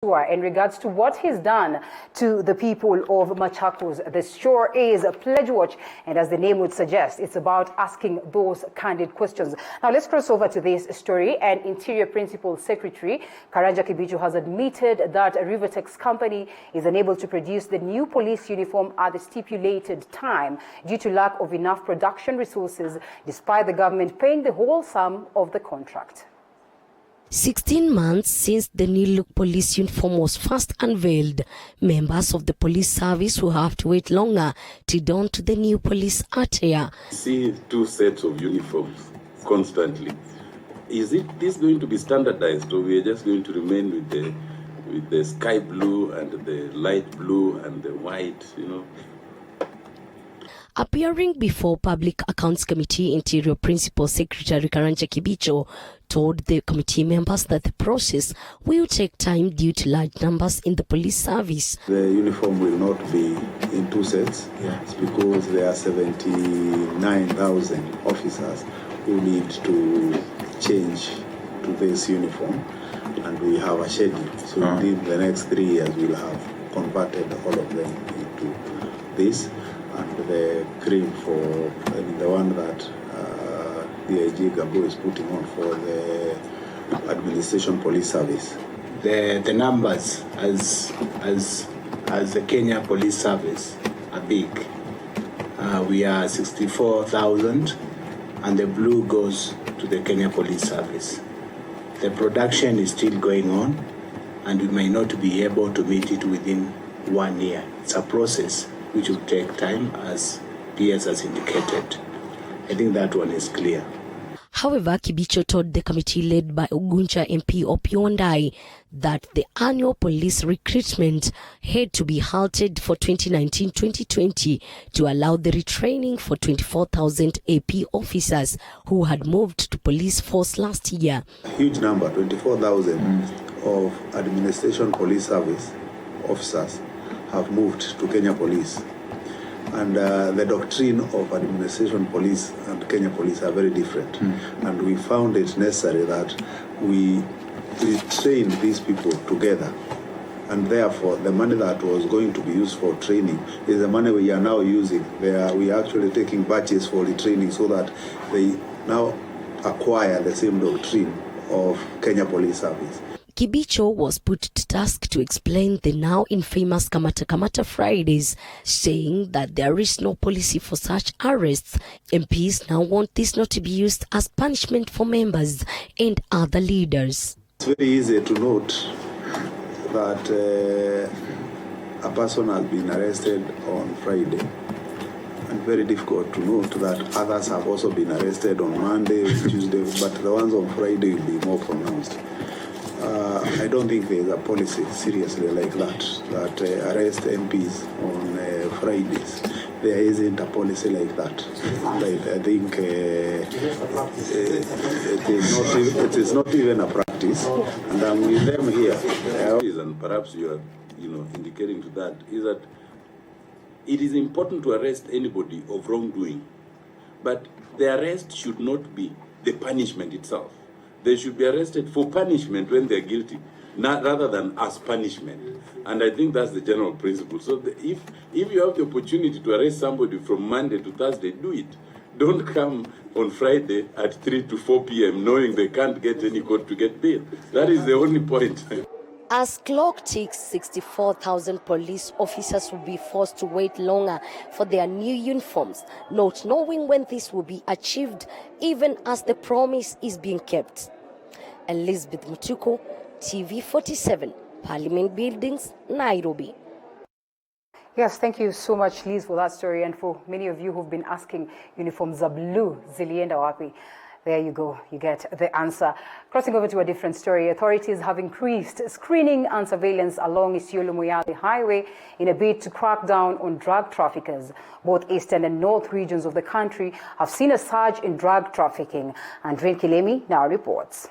Mutua in regards to what he's done to the people of Machakos. The show is a Pledge Watch, and as the name would suggest, it's about asking those candid questions. Now let's cross over to this story. And Interior Principal Secretary Karanja Kibicho has admitted that a Rivertex company is unable to produce the new police uniform at the stipulated time due to lack of enough production resources, despite the government paying the whole sum of the contract. 16 months since the new look police uniform was first unveiled, members of the police service will have to wait longer to don to the new police attire. See two sets of uniforms constantly. Is this going to be standardized, or we are just going to remain with the sky blue and the light blue and the white, you know? Appearing before Public Accounts Committee, Interior Principal Secretary Karanja Kibicho told the committee members that the process will take time due to large numbers in the police service. The uniform will not be in two sets. It's because there are 79,000 officers who need to change to this uniform, and we have a schedule. So within the next 3 years we'll have converted all of them into this. And the cream for the one that the IG Gabo is putting on for the administration police service. The numbers as the Kenya Police Service are big. We are 64,000, and the blue goes to the Kenya Police Service. The production is still going on, and we may not be able to meet it within 1 year. It's a process which will take time, as PS has indicated. I think that one is clear. However, Kibicho told the committee led by Ugunja MP Opiondai that the annual police recruitment had to be halted for 2019-2020 to allow the retraining for 24,000 AP officers who had moved to police force last year. A huge number, 24,000 of administration police service officers have moved to Kenya Police. And the doctrine of administration police and Kenya Police are very different. And we found it necessary that we train these people together. And therefore, the money that was going to be used for training is the money we are now using. We are actually taking batches for the training so that they now acquire the same doctrine of Kenya Police Service. Kibicho was put to task to explain the now infamous Kamata Kamata Fridays, saying that there is no policy for such arrests. MPs now want this not to be used as punishment for members and other leaders. It's very easy to note that a person has been arrested on Friday, and very difficult to note that others have also been arrested on Monday, Tuesday, but the ones on Friday will be more pronounced. I don't think there is a policy seriously like that arrest MPs on Fridays. There isn't a policy like that. I think it is not even a practice, and I'm with them here. And perhaps you are, indicating to that is that it is important to arrest anybody of wrongdoing, but the arrest should not be the punishment itself. They should be arrested for punishment when they're guilty, rather than as punishment. And I think that's the general principle. So if you have the opportunity to arrest somebody from Monday to Thursday, do it. Don't come on Friday at 3 to 4 p.m. knowing they can't get any court to get bail. That is the only point. As clock ticks, 64,000 police officers will be forced to wait longer for their new uniforms, not knowing when this will be achieved, even as the promise is being kept. Elizabeth Mutuko, TV 47, Parliament Buildings, Nairobi. Yes, thank you so much, Liz, for that story. And for many of you who've been asking, uniforms are blue, zilienda wapi? There you go, you get the answer. Crossing over to a different story, authorities have increased screening and surveillance along Isiolo-Moyale Highway in a bid to crack down on drug traffickers. Both eastern and north regions of the country have seen a surge in drug trafficking. And Rin Kilemi now reports.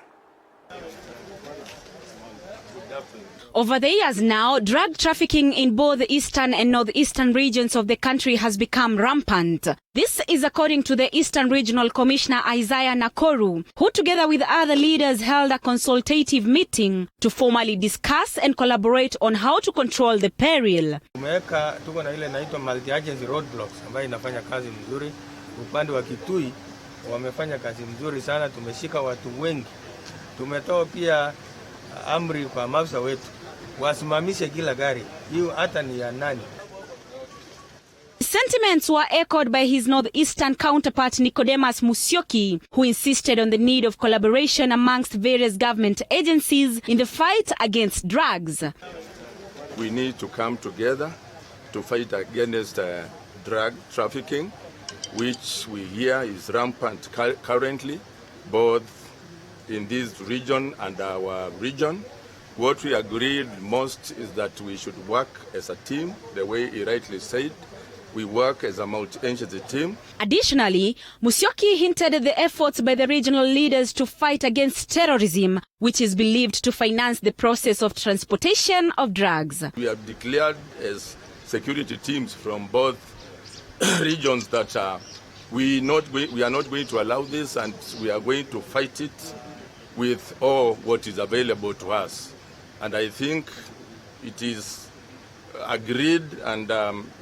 Over the years now, drug trafficking in both the eastern and northeastern regions of the country has become rampant. This is according to the Eastern Regional Commissioner Isaiah Nakoru, who together with other leaders held a consultative meeting to formally discuss and collaborate on how to control the peril. Tuko na ile inaitwa multi-agency roadblocks ambayo inafanya kazi mzuri. Upande wa Kitui wamefanya kazi mzuri sana, tumeshika watu wengi. Tumetoa pia amri kwa maafisa wetu wasimamishe kila gari, hiyo hata ni ya nani. Sentiments were echoed by his northeastern counterpart Nicodemus Musyoki, who insisted on the need of collaboration amongst various government agencies in the fight against drugs. We need to come together to fight against drug trafficking, which we hear is rampant currently, both in this region and our region. What we agreed most is that we should work as a team, the way he rightly said. We work as a multi-agency team. Additionally, Musyoki hinted at the efforts by the regional leaders to fight against terrorism, which is believed to finance the process of transportation of drugs. We have declared as security teams from both regions that we are not going to allow this, and we are going to fight it with all what is available to us. And I think it is agreed, and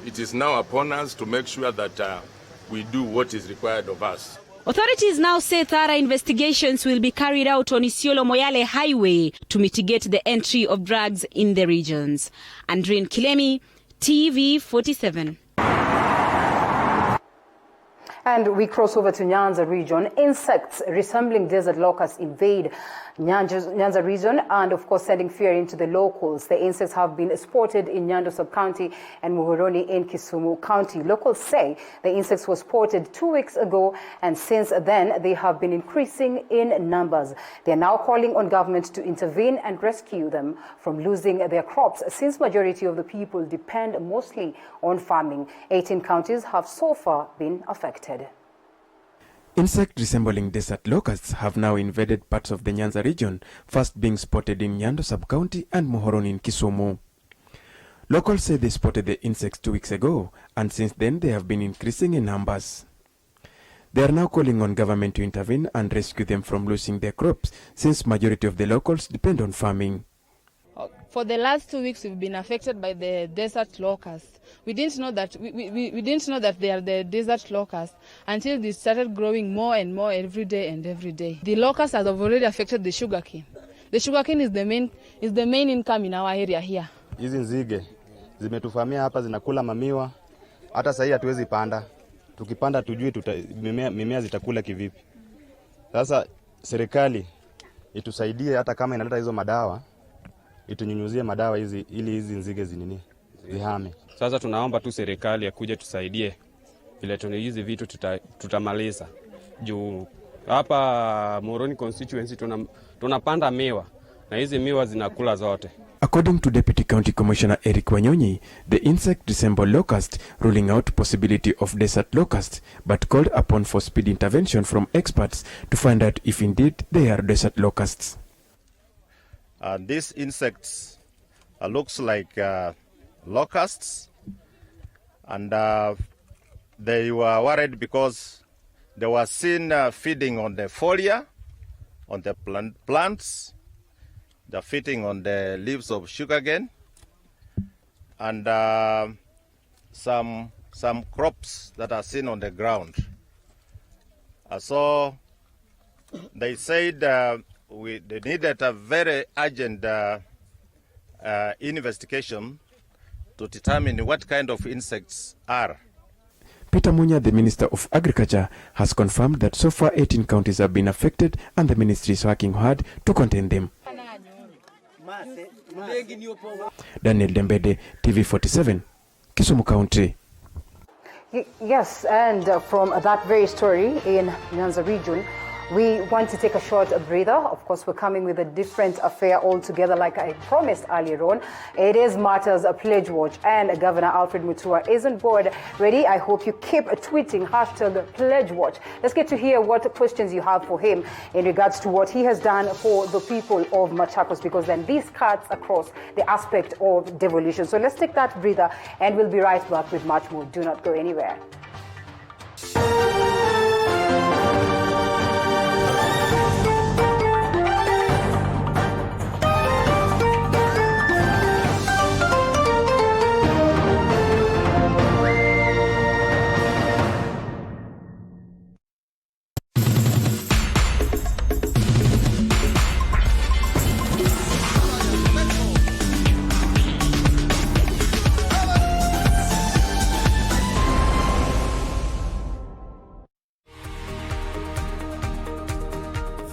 it is now upon us to make sure that we do what is required of us. Authorities now say thorough investigations will be carried out on Isiolo-Moyale Highway to mitigate the entry of drugs in the regions. Andrine Kilemi, TV47. And we cross over to Nyanza region. Insects resembling desert locusts invade Nyanza region and, of course, sending fear into the locals. The insects have been spotted in Nyando sub-county and Muhoroni in Kisumu County. Locals say the insects were spotted 2 weeks ago, and since then they have been increasing in numbers. They are now calling on government to intervene and rescue them from losing their crops, since majority of the people depend mostly on farming. 18 counties have so far been affected. Insects resembling desert locusts have now invaded parts of the Nyanza region, first being spotted in Nyando sub-county and Muhoroni in Kisumu. Locals say they spotted the insects 2 weeks ago, and since then they have been increasing in numbers. They are now calling on government to intervene and rescue them from losing their crops, since majority of the locals depend on farming. For the last 2 weeks, we've been affected by the desert locusts. We didn't know that we didn't know that they are the desert locusts until they started growing more and more every day and every day. The locusts have already affected the sugarcane. The sugarcane is the main income in our area here. Hizi nzige zimetufamia hapa, zinakula mamiwa. Hata sasa hatuwezi panda. Tukipanda tujui mimea zitakula kivipi. Sasa serikali itusaidie, hata kama inaleta hizo madawa, itunyunyuzie madawa hizi ili hizi nzige zihame. Sasa tunaomba tu serikali akuje tusaidie vile hizi vitu tutamaliza. Juu hapa Muhoroni constituency tunapanda miwa na hizi miwa zinakula zote. According to Deputy County Commissioner Eric Wanyonyi, the insect resemble locust, ruling out possibility of desert locust, but called upon for speedy intervention from experts to find out if indeed they are desert locusts. These insects looks like locusts, and they were worried because they were seen feeding on the foliar, on the plants. They're feeding on the leaves of sugarcane, and some crops that are seen on the ground. So they said they needed a very urgent investigation to determine what kind of insects are. Peter Munya, the Minister of Agriculture, has confirmed that so far 18 counties have been affected and the ministry is working hard to contain them. Daniel Dembede, TV47, Kisumu County. Yes, and from that very story in Nyanza region, we want to take a short breather. Of course, we're coming with a different affair altogether, like I promised earlier on. It is Matters Pledge Watch, and Governor Alfred Mutua is on board. Ready? I hope you keep tweeting #Pledge Watch. Let's get to hear what questions you have for him in regards to what he has done for the people of Machakos, because then this cuts across the aspect of devolution. So let's take that breather, and we'll be right back with much more. Do not go anywhere.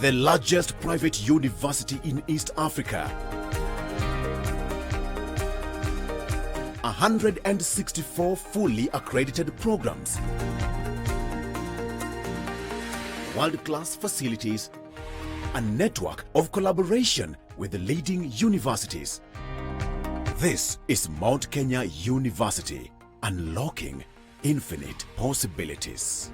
The largest private university in East Africa. 164 fully accredited programs. World-class facilities. A network of collaboration with the leading universities. This is Mount Kenya University, unlocking infinite possibilities.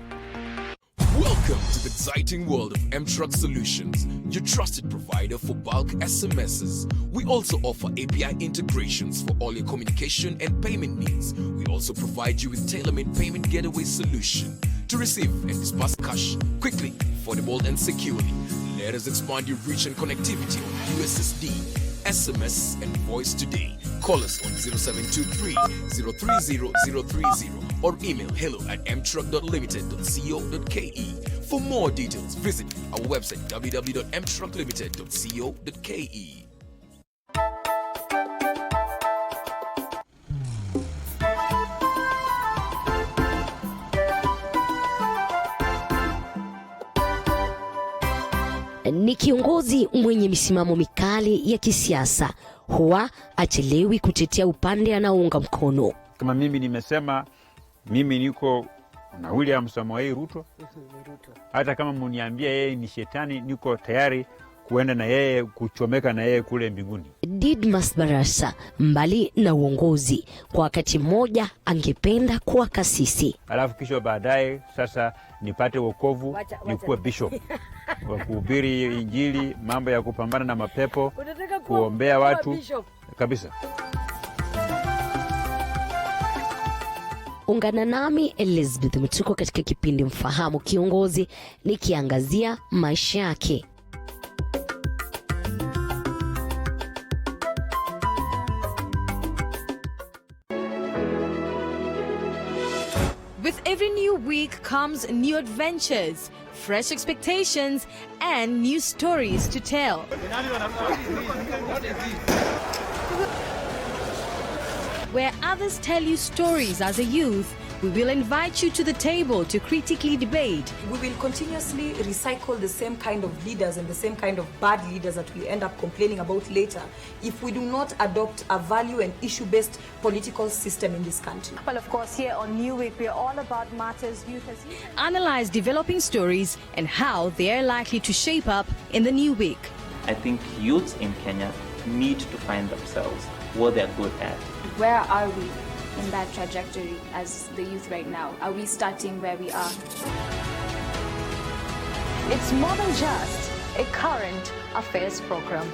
Welcome to the exciting world of M-Truck Solutions, your trusted provider for bulk SMSs. We also offer API integrations for all your communication and payment needs. We also provide you with tailor-made payment getaway solution to receive and disburse cash quickly, affordable and securely. Let us expand your reach and connectivity on USSD, SMS and voice today. Call us on 0723 030 030 or email hello@mtruck.limited.co.ke. For more details, visit our website www.mtrucklimited.co.ke. Ni kiongozi mwenye misimamo mikali ya kisiasa, huwa achelewi kutetea upande anaounga mkono. Kama mimi nimesema mimi niko na William Samoei Ruto, hata kama muniambia yeye ni shetani, niko tayari kuenda na yeye, kuchomeka na yeye kule mbinguni. Didmas Barasa, mbali na uongozi, kwa wakati mmoja angependa kuwa kasisi. Alafu kisha baadaye sasa nipate wokovu, nikuwe bishop. Wa kuhubiri injili, mambo ya kupambana na mapepo, kuombea watu kabisa. Ungana nami Elizabeth Mutuko katika kipindi Mfahamu Kiongozi, nikiangazia maisha yake. With every new week comes new adventures, fresh expectations, and new stories to tell. Where others tell you stories as a youth, we will invite you to the table to critically debate. We will continuously recycle the same kind of leaders and the same kind of bad leaders that we end up complaining about later if we do not adopt a value and issue-based political system in this country. Well, of course, here on New Week, we are all about matters youth as youth. Analyze developing stories and how they are likely to shape up in the new week. I think youths in Kenya need to find themselves, what they're good at. Where are we in that trajectory as the youth right now? Are we starting where we are? It's more than just a current affairs program.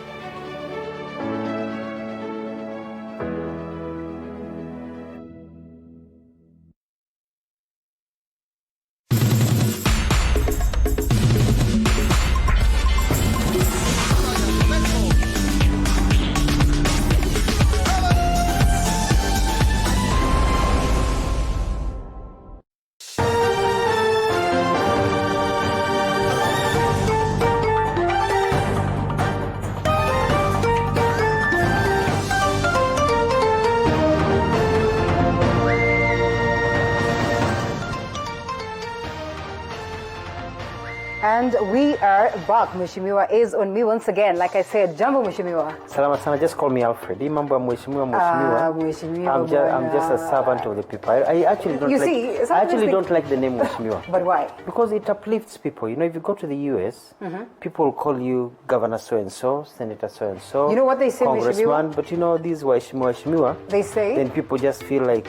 we are back. Mheshimiwa is on me once again. Like I said, Jambo Mheshimiwa. Salama sana, just call me Alfred. Hii mambo ya mheshimiwa. I'm just a servant of the people. I actually don't like the name mheshimiwa. But why? Because it uplifts people. You know, if you go to the US, people call you Governor so and so, Senator so and so. You know what they say, Congressman, but you know these waheshimiwa. They say. Then people just feel like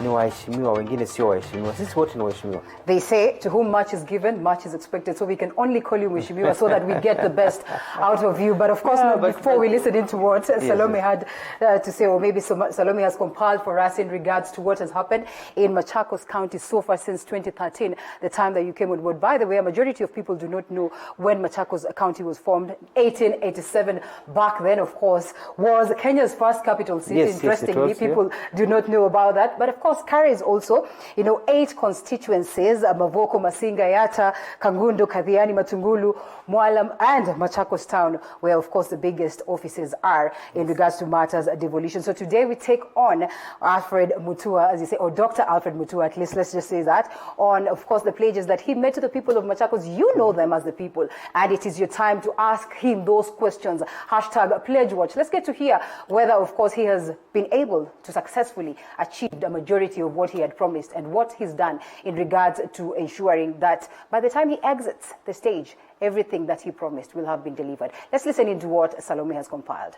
ni waheshimiwa, wengine sio waheshimiwa. Sisi wote ni waheshimiwa. They say, to whom much is given, much is expected. So we can only call you Mheshimiwa so that we get the best out of you. But of course, before we listen into what Salome had to say, or maybe Salome has compiled for us in regards to what has happened in Machakos County so far since 2013, the time that you came on board. By the way, a majority of people do not know when Machakos County was formed. 1887, back then, of course, was Kenya's first capital city. Interestingly, people do not know about that. But of course, carries also, 8 constituencies, Mavoko, Masinga, Yatta, Kangundo, Kadhiani, Matungulu, Mwalam, and Machakos Town, where, of course, the biggest offices are in regards to matters of devolution. So today we take on Alfred Mutua, as you say, or Dr. Alfred Mutua, at least let's just say that, on, of course, the pledges that he made to the people of Machakos. You know them as the people, and it is your time to ask him those questions. #PledgeWatch. Let's get to hear whether, of course, he has been able to successfully achieve a majority of what he had promised and what he's done in regards to ensuring that by the time he exits the stage, everything that he promised will have been delivered. Let's listen into what Salome has compiled.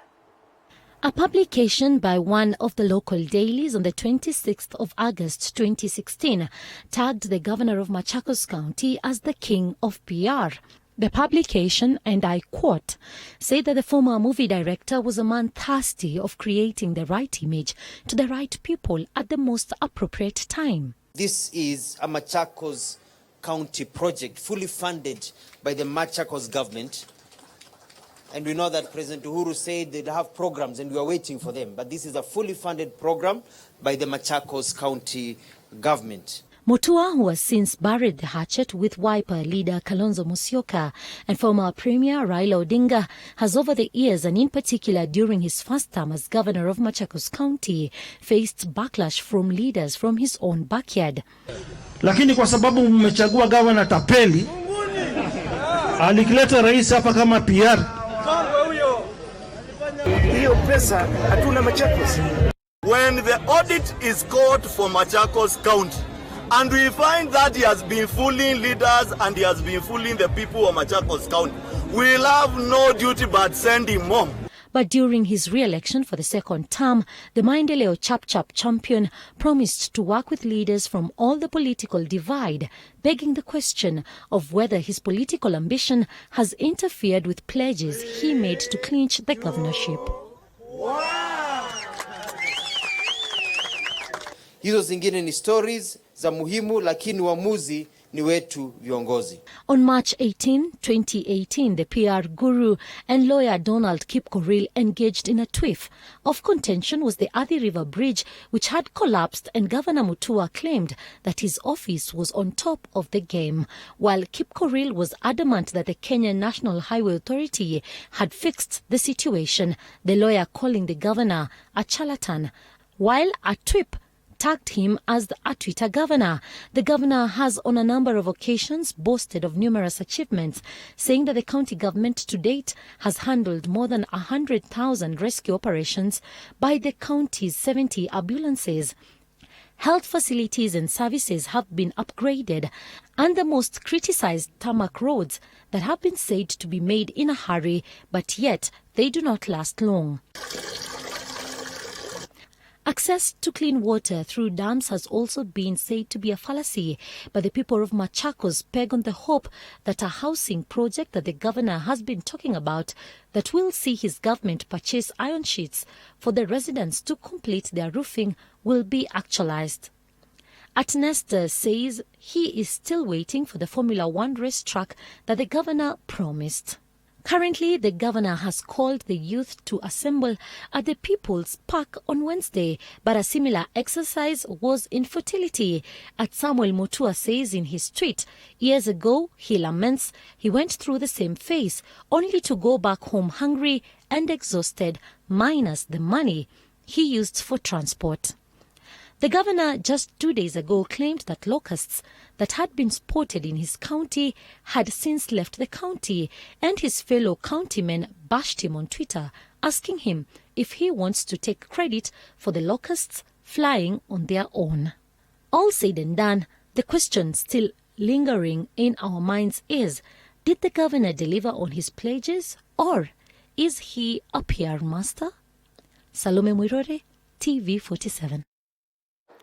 A publication by one of the local dailies on the 26th of August 2016 tagged the governor of Machakos County as the king of PR. The publication, and I quote, said that the former movie director was a man thirsty of creating the right image to the right people at the most appropriate time. This is a Machakos County project fully funded by the Machakos government. And we know that President Uhuru said they'd have programs and we are waiting for them. But this is a fully funded program by the Machakos County government. Mutua, who has since buried the hatchet with Wiper leader Kalonzo Musyoka and former Premier Raila Odinga, has over the years, and in particular during his first term as governor of Machakos County, faced backlash from leaders from his own backyard. Lakini kwa sababu mmechagua governor tapeli, alikileta rais hapa kama PR. Hiyo pesa hatuna Machakos. When the audit is called for Machakos County, and we find that he has been fooling leaders and he has been fooling the people of Machakos County, we'll have no duty but send him home. But during his re-election for the second term, the Maendeleo Chap champion promised to work with leaders from all the political divide, begging the question of whether his political ambition has interfered with pledges he made to clinch the governorship. Hizo zingine ni stories za muhimu, lakini uamuzi ni wetu viongozi. On March 18, 2018, the PR guru and lawyer Donald Kipkorir engaged in a tiff. Of contention was the Athi River Bridge, which had collapsed, and Governor Mutua claimed that his office was on top of the game, while Kipkorir was adamant that the Kenya National Highway Authority had fixed the situation, the lawyer calling the governor a charlatan, while a TWIP tagged him as a Twitter governor. The governor has on a number of occasions boasted of numerous achievements, saying that the county government to date has handled more than 100,000 rescue operations by the county's 70 ambulances. Health facilities and services have been upgraded, and the most criticized tarmac roads that have been said to be made in a hurry, but yet they do not last long. Access to clean water through dams has also been said to be a fallacy, but the people of Machakos peg on the hope that a housing project that the governor has been talking about that will see his government purchase iron sheets for the residents to complete their roofing will be actualized. Atnester says he is still waiting for the Formula 1 racetrack that the governor promised. Currently, the governor has called the youth to assemble at the People's Park on Wednesday, but a similar exercise was infertility, as Samuel Mutua says in his tweet. Years ago, he laments he went through the same phase, only to go back home hungry and exhausted, minus the money he used for transport. The governor just 2 days ago claimed that locusts that had been spotted in his county had since left the county, and his fellow countymen bashed him on Twitter, asking him if he wants to take credit for the locusts flying on their own. All said and done, the question still lingering in our minds is, did the governor deliver on his pledges, or is he a PR master? Salome Mwirore, TV47.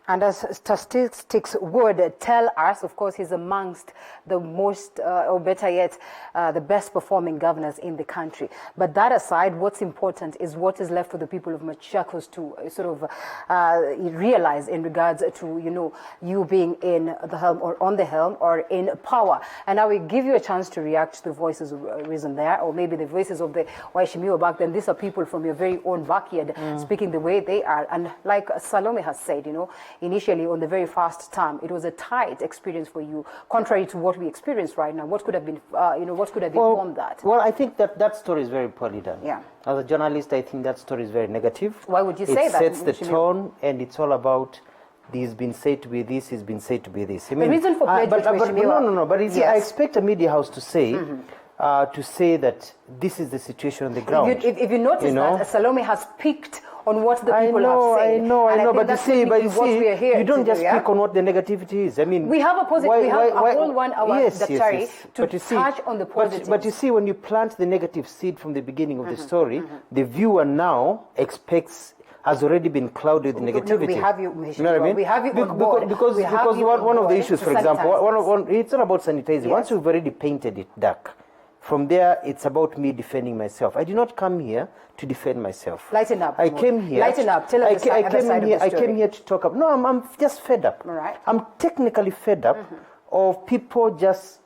And as statistics would tell us, of course, he's amongst the most, or better yet, the best performing governors in the country. But that aside, what's important is what is left for the people of Machakos to sort of realize in regards to, you being in the helm or on the helm or in power. And I will give you a chance to react to the voices of reason there, or maybe the voices of the Waheshimiwa back then. These are people from your very own backyard speaking the way they are. And like Salome has said, initially on the very first term, it was a tight experience for you, contrary to what we experience right now. What could have been, what could have informed that? Well, I think that story is very poorly done. Yeah. As a journalist, I think that story is very negative. Why would you say that? It sets the tone, and it's all about this has been said to be this, has been said to be this. I mean, the reason for pledge, no. But I expect a media house to say, that this is the situation on the ground. If you notice that Salome has picked on what the people have said. I know, but you see, you don't just pick on what the negativity is. I mean, we have a positive, we have a whole 1 hour to touch on the positive. But you see, when you plant the negative seed from the beginning of the story, the viewer now has already been clouded with negativity. We have you, you know what I mean? We have you on board. Because one of the issues, for example, it's not about sanitizing. Yes. Once you've already painted it dark, from there, it's about me defending myself. I did not come here to defend myself. Lighten up. I came here. Lighten up. Tell us the other side of the story. I came here to talk up. No, I'm just fed up. All right. I'm technically fed up of people just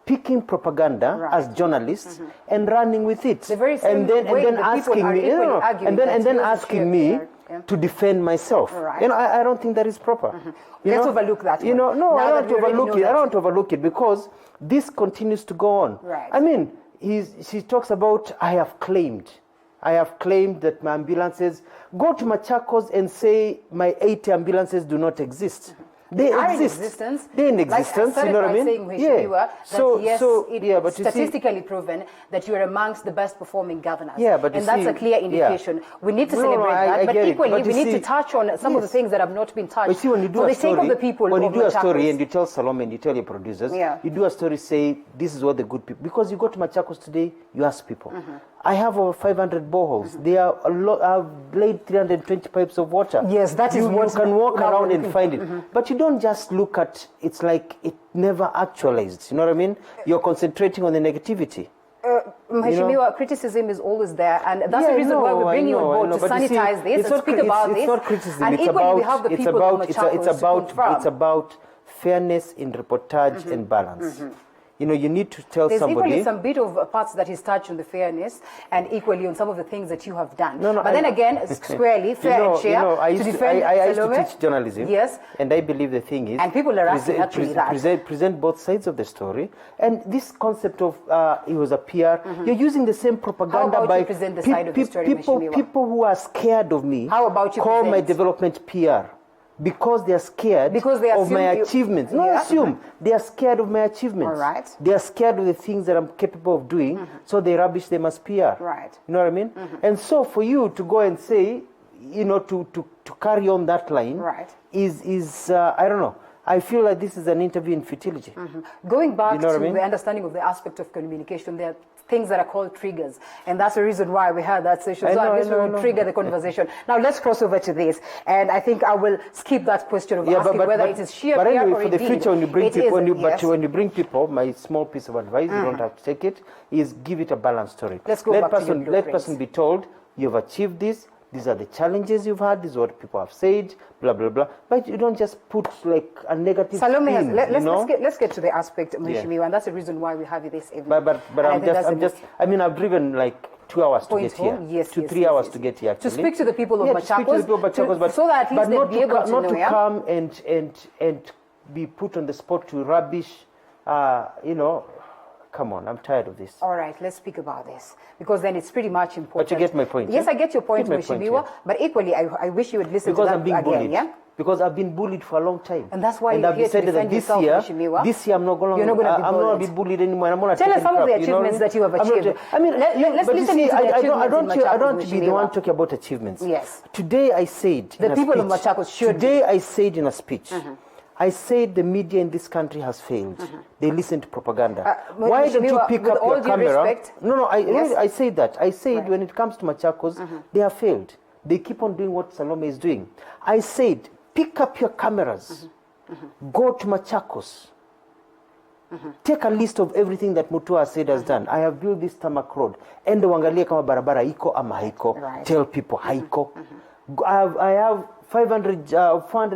picking propaganda as journalists and running with it. The very same way and then asking me to defend myself. Right. I don't think that is proper. Let's overlook that. I don't overlook it. I don't overlook it because this continues to go on. Right. I mean, she talks about I have claimed that my ambulances, go to Machakos and say my 80 ambulances do not exist. They exist. They're in existence. Like I you know what I mean? But statistically proven that you are amongst the best performing governors. Yeah, but that's a clear indication. We need to celebrate that, but equally we need to touch on some of the things that have not been touched. But see, when you do for the sake of the people, when you do a story and you tell Salome and you tell your producers, you do a story, say this is what the good people. Because you go to Machakos today, you ask people. I have over 500 boreholes. They are I've laid 320 pipes of water. Yes, that is what you can walk around and find it. But you don't just look at it's like it never actualized. You know what I mean? You're concentrating on the negativity. Mheshimiwa, criticism is always there, and that's the reason why we bring you on board to sanitize this and speak about this. It's not criticism. And equally, we have the people from Machakos it's about fairness in reportage and balance. You need to tell somebody. There's equally some bit of parts that he's touched on the fairness and equally on some of the things that you have done. But then again, squarely, fair and share, to defend I used to teach journalism. Yes. And I believe the thing is... And people are asking actually that. Present both sides of the story. And this concept of he was a PR, you're using the same propaganda. How about you present the side of the story, people who are scared of me call my development PR. Because they are scared of my achievements. Assume. They are scared of my achievements. All right. They are scared of the things that I'm capable of doing, so they rubbish them as PR. Right. You know what I mean? And so for you to go and say, to carry on that line is I don't know. I feel like this is an interview in futility. Going back to the understanding of the aspect of communication, there are things that are called triggers, and that's the reason why we had that session. So at least we will trigger the conversation. Now let's cross over to this, and I think I will skip that question of asking whether it is sheer PR or for the future, when you bring people, when you bring people, my small piece of advice, you don't have to take it, is give it a balanced story. Let's go back to your blueprints. Let person be told you've achieved this. These are the challenges you've had. This is what people have said. Blah blah blah. But you don't just put like a negative. Salome, let's get to the aspect, Mheshimiwa, and that's the reason why we have you this evening. But I've driven like 2 hours to get here. Yes, 3 hours to get here. Actually. To speak to the people of Machakos, so that at least they'll be able to know. Not to come and be put on the spot to rubbish. Come on, I'm tired of this. All right, let's speak about this, because then it's pretty much important. But you get my point. Yes, I get your point, Mheshimiwa, but equally, I wish you would listen to that I'm being again, bullied. because I've been bullied for a long time. And that's why and you're I've here to decided defend that yourself, Mheshimiwa. this year I'm not going to be bullied anymore. I'm not Tell us some of the crap, achievements that you have achieved. Let's listen to the I don't Machakos, want to be the one talking about achievements. Yes. Today I said the people of Machakos should. Today I said in a speech. I said the media in this country has failed. They listen to propaganda. Why don't you pick up your camera? I said that. I said when it comes to Machakos, they have failed. They keep on doing what Salome is doing. I said, pick up your cameras. Go to Machakos. Take a list of everything that Mutua said has done. I have built this tarmac road. Ende wangalie kama barabara iko ama haiko. Tell people haiko. I have 400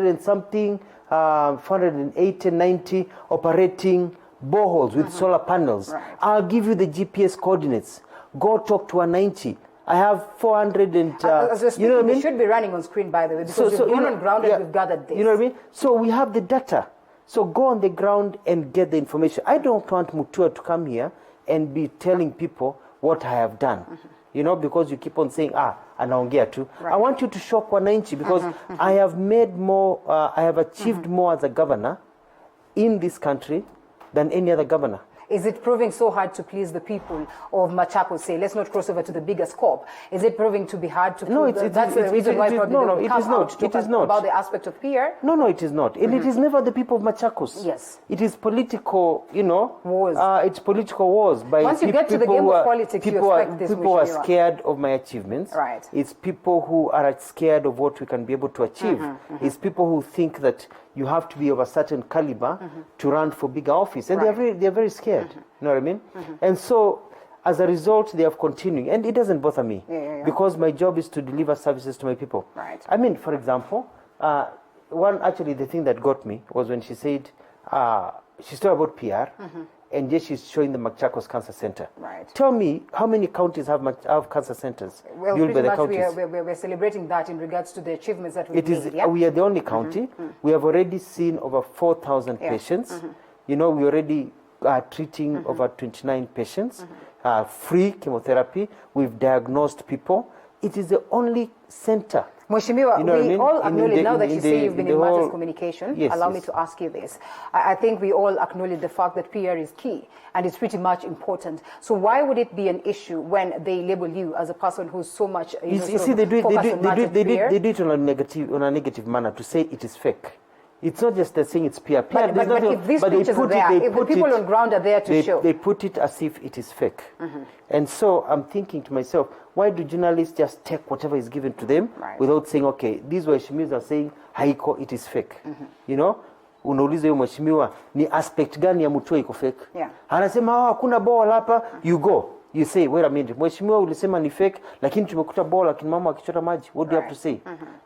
and something, 480, 90 operating boreholes with solar panels. I'll give you the GPS coordinates. Go talk to a 90. I have 400 and... you know what I mean? It should be running on screen, by the way, because we've gone on ground and we've gathered this. You know what I mean? So we have the data. So go on the ground and get the information. I don't want Mutua to come here and be telling people what I have done. You know, because you keep on saying, anaongea tu. I want you to shock wananchi because I have made more, I have achieved more as a governor in this country than any other governor. Is it proving so hard to please the people of Machakos? Say, let's not cross over to the bigger scope. Is it proving to be hard to? No, that's the reason why probably it is not. It is not about the aspect of peer. No, it is not, and it is never the people of Machakos. Yes, it is political. You know, wars. It's political wars by once you get to the game of politics, people are scared of my achievements. Right. It's people who are scared of what we can be able to achieve. It's people who think that you have to be of a certain caliber to run for bigger office, and they're very scared. You know what I mean? And so, as a result, they are continuing, and it doesn't bother me because my job is to deliver services to my people. Right. I mean, for example, the thing that got me was when she said she's talking about PR, and yet she's showing the Machakos Cancer Center. Right. Tell me, how many counties have cancer centers? Well, pretty much we're celebrating that in regards to the achievements that we've made. Yeah? We are the only county. We have already seen over 4,000 patients. You know, we already are treating over 29 patients, free chemotherapy. We've diagnosed people. It is the only center. Mheshimiwa, we all acknowledge, now that you say you've been in matters communication, allow me to ask you this. I think we all acknowledge the fact that PR is key and it's pretty much important. So why would it be an issue when they label you as a person who's so much, they do it on a negative manner to say it is fake. It's not just saying it's PR. But if these pictures are there, if the people on ground are there to show. They put it as if it is fake. And so I'm thinking to myself, why do journalists just take whatever is given to them without saying, okay, these mheshimiwas are saying, haiko, it is fake. You know? Unauliza hiyo mheshimiwa, ni aspect gani ya Mutua iko fake? Anasema, hakuna bowl hapa, you go. You say, wait a minute, mheshimiwa ulisema ni fake, lakini tumekuta bowl lakini mama akichota maji. What do you have to say?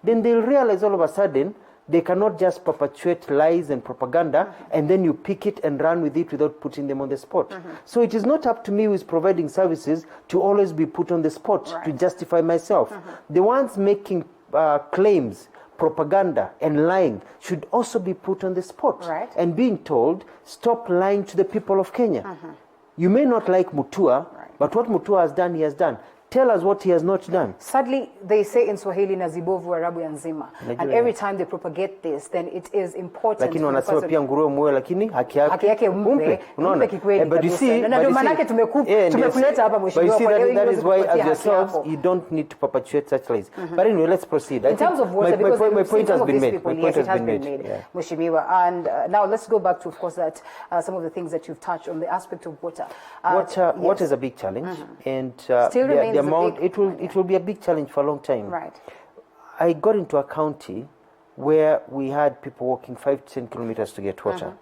Then they'll realize all of a sudden, they cannot just perpetuate lies and propaganda and then you pick it and run with it without putting them on the spot. So it is not up to me who is providing services to always be put on the spot to justify myself. The ones making claims, propaganda and lying should also be put on the spot and being told, stop lying to the people of Kenya. You may not like Mutua, but what Mutua has done, he has done. Tell us what he has not done. Sadly, they say in Swahili na zibovu arabu ya nzima. And every time they propagate this, then it is important. Lakini wanasema pia nguruwe muwe lakini haki yake umpe. Unaona? But you see, tumekuleta hapa mheshimiwa. That is why as yourselves, you don't need to perpetuate such lies. But anyway, let's proceed. In terms of water, because my point has been made. It has been made, Mheshimiwa. And now let's go back to, of course, that some of the things that you've touched on the aspect of water. Water is a big challenge, and still remains it will be a big challenge for a long time. Right. I got into a county where we had people walking 5 to 10 kilometers to get water.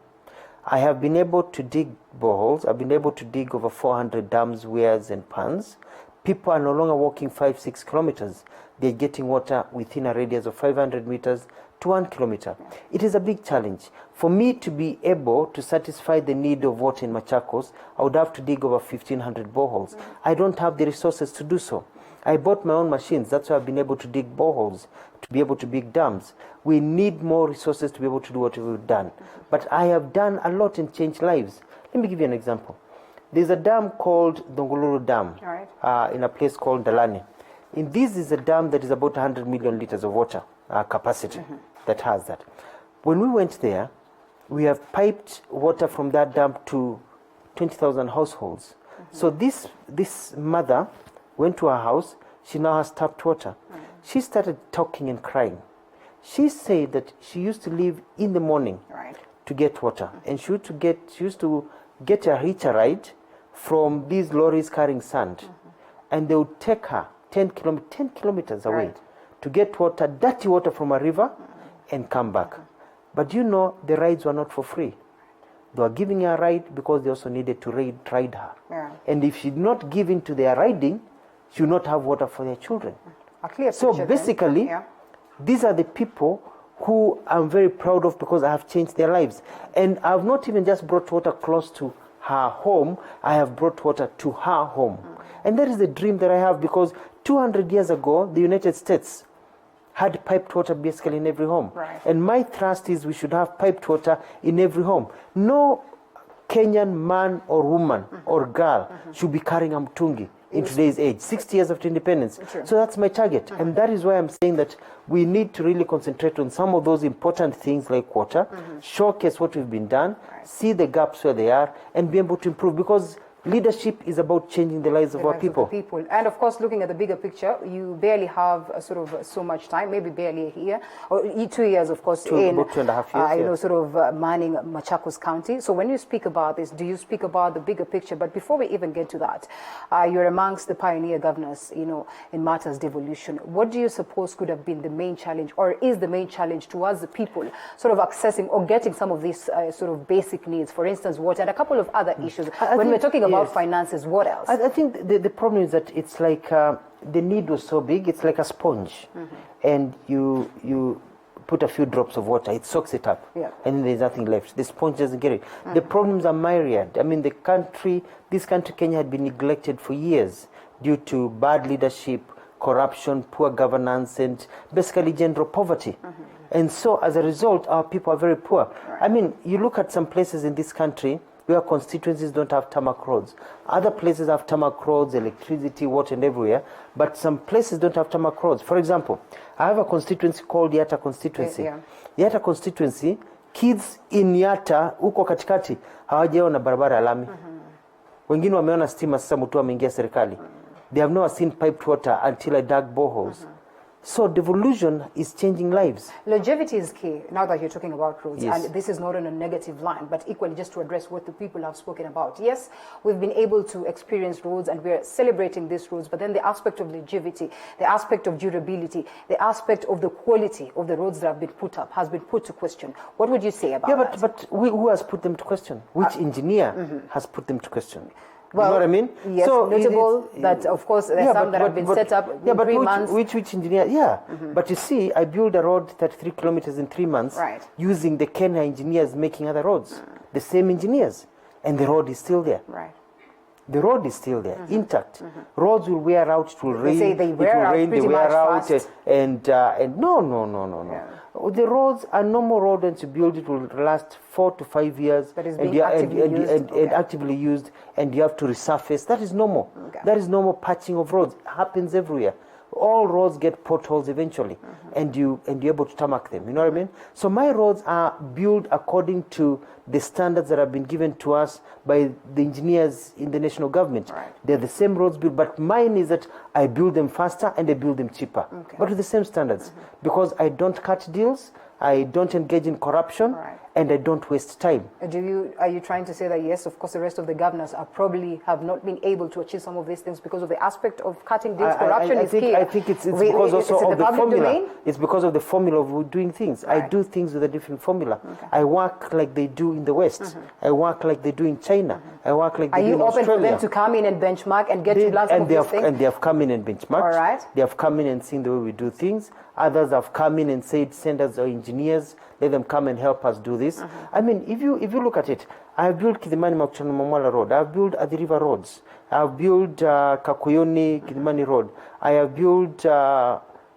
I have been able to dig boreholes. I've been able to dig over 400 dams, weirs, and ponds. People are no longer walking 5-6 kilometers. They're getting water within a radius of 500 meters to 1 kilometer. It is a big challenge. For me to be able to satisfy the need of water in Machakos, I would have to dig over 1,500 boreholes. I don't have the resources to do so. I bought my own machines. That's why I've been able to dig boreholes, to be able to dig dams. We need more resources to be able to do what we've done. But I have done a lot and changed lives. Let me give you an example. There's a dam called Dongololo Dam in a place called Dalane. This is a dam that is about 100 million liters of water capacity. that has that. When we went there, we have piped water from that dam to 20,000 households. So this mother went to her house. She now has tapped water. She started talking and crying. She said that she used to leave in the morning to get water, and she used to get a hitcher ride from these lorries carrying sand, and they would take her 10 kilometers away to get water, dirty water from a river, and come back. But you know, the rides were not for free. They were giving her a ride because they also needed to ride her. And if she did not give in to their riding, she would not have water for their children. So basically, these are the people who I'm very proud of because I have changed their lives. And I have not even just brought water close to her home, I have brought water to her home. And that is the dream that I have, because 200 years ago, the United States had piped water basically in every home. And my thrust is we should have piped water in every home. No Kenyan man or woman or girl should be carrying a mtungi in today's age, 60 years after independence. So that's my target. And that is why I'm saying that we need to really concentrate on some of those important things like water, showcase what we've been done, see the gaps where they are, and be able to improve, because leadership is about changing the lives of our people. And of course, looking at the bigger picture, you barely have sort of so much time, maybe barely a year, or 2 years, of course, in about 2.5 years, sort of manning Machakos County. So when you speak about this, do you speak about the bigger picture? But before we even get to that, you're amongst the pioneer governors, you know, in matters devolution. What do you suppose could have been the main challenge, or is the main challenge towards the people sort of accessing or getting some of these sort of basic needs, for instance, water and a couple of other issues? When we're talking about finances, what else? I think the problem is that it's like the need was so big, it's like a sponge. And you put a few drops of water, it soaks it up, and then there's nothing left. The sponge doesn't get it. The problems are myriad. I mean, this country, Kenya, had been neglected for years due to bad leadership, corruption, poor governance, and basically general poverty. And so as a result, our people are very poor. I mean, you look at some places in this country where constituencies don't have tarmac roads. Other places have tarmac roads, electricity, water, and everywhere, but some places don't have tarmac roads. For example, I have a constituency called Yatta constituency. Yatta constituency, kids in Yatta, huko katikati, hawajaona barabara ya lami. Wengine wameona stima, sasa Mutua ameingia serikali. They have never seen piped water until I dug boreholes. So devolution is changing lives. Longevity is key, now that you're talking about roads. And this is not on a negative line, but equally just to address what the people have spoken about. Yes, we've been able to experience roads and we're celebrating these roads, but then the aspect of longevity, the aspect of durability, the aspect of the quality of the roads that have been put up has been put to question. What would you say about that? But who has put them to question? Which engineer has put them to question? Well, you know what I mean? Yes, so notable that, of course, there's some that have been set up in 3 months. Which engineer? But you see, I built a road 33 kilometers in 3 months using the Kenya engineers making other roads. The same engineers. And the road is still there. The road is still there, intact. Roads will wear out, it will rain. They say they wear out. And no. The roads are normal road, and to build it will last 4 to 5 years. That is being actively used, and you have to resurface. That is normal. That is normal patching of roads. It happens everywhere. All roads get potholes eventually, and you're able to tarmac them. You know what I mean? So my roads are built according to the standards that have been given to us by the engineers in the national government. They're the same roads built, but mine is that I build them faster and I build them cheaper, but with the same standards, because I don't cut deals, I don't engage in corruption, and I don't waste time. Are you trying to say that, yes, of course, the rest of the governors are probably have not been able to achieve some of these things because of the aspect of cutting deals? Corruption is key. I think it's because also of the formula. It's because of the formula of doing things. I do things with a different formula. I work like they do in the West. I work like they do in China. I work like they do in Australia. Are you open for them to come in and benchmark and get to learn some of these things? And they have come in and benchmarked. They have come in and seen the way we do things. Others have come in and said, send us our engineers, let them come and help us do this. I mean, if you look at it, I have built Kidimani Makuchana Mamwala Road. I have built Athi River roads. I have built Kakuyoni Kidimani Road. I have built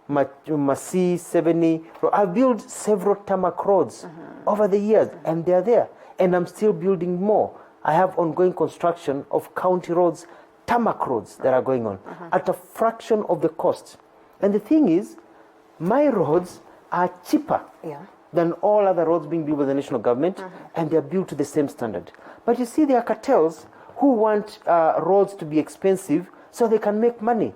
Masi 70. I have built several tarmac roads over the years, and they are there. And I'm still building more. I have ongoing construction of county roads, tarmac roads that are going on at a fraction of the cost. And the thing is, my roads are cheaper than all other roads being built by the national government, and they're built to the same standard. But you see, there are cartels who want roads to be expensive so they can make money.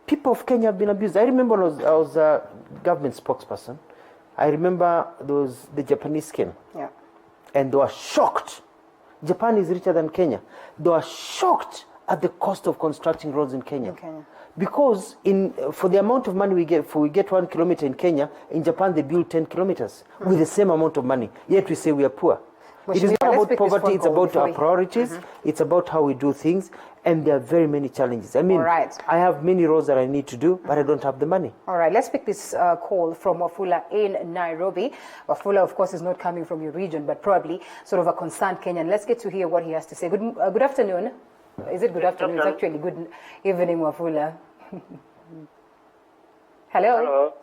People of Kenya have been abused. I remember when I was a government spokesperson, I remember there was the Japanese came, and they were shocked. Japan is richer than Kenya. They were shocked at the cost of constructing roads in Kenya. Because for the amount of money we get 1 kilometer in Kenya, in Japan they build 10 kilometers with the same amount of money. Yet we say we are poor. It is not about poverty, it's about our priorities, it's about how we do things, and there are very many challenges. I mean, I have many roads that I need to do, but I don't have the money. All right, let's pick this call from Wafula in Nairobi. Wafula, of course, is not coming from your region, but probably sort of a concerned Kenyan. Let's get to hear what he has to say. Good afternoon. Is it good afternoon? It's actually good evening, Wafula. Hello. Hello.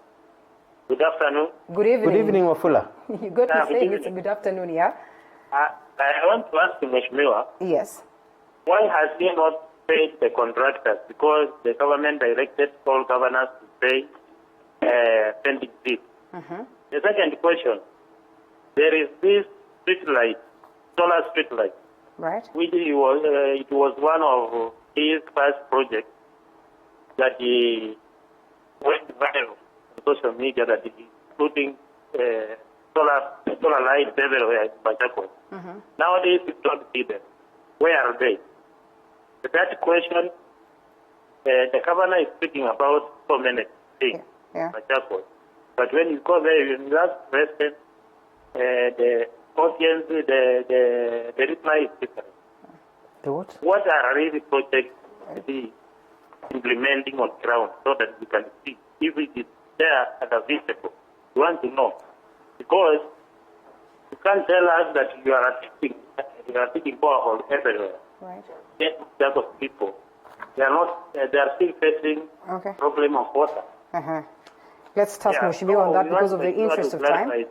Good afternoon. Good evening. Good evening, Wafula. You got to say it's a good afternoon, yeah? I want to ask Mheshimiwa. Yes. Why has he not paid the contractors? Because the government directed all governors to pay pending fees. The second question, there is this street light, solar street light. Right. Which it was one of his first projects that he went viral on social media, that he is putting solar lights everywhere in Machakos. Nowadays, we don't see them. Where are they? The third question, the governor is speaking about so many things in Machakos. But when you go there, you ask questions, the audience, the reply is different. The what? What are really projects to be implementing on ground so that we can see if it is there and visible? We want to know. Because you can't tell us that you are taking boreholes everywhere. Right. Yet, that of people, they are still facing problem of water. Let's touch Mheshimiwa on that because of the interest of time.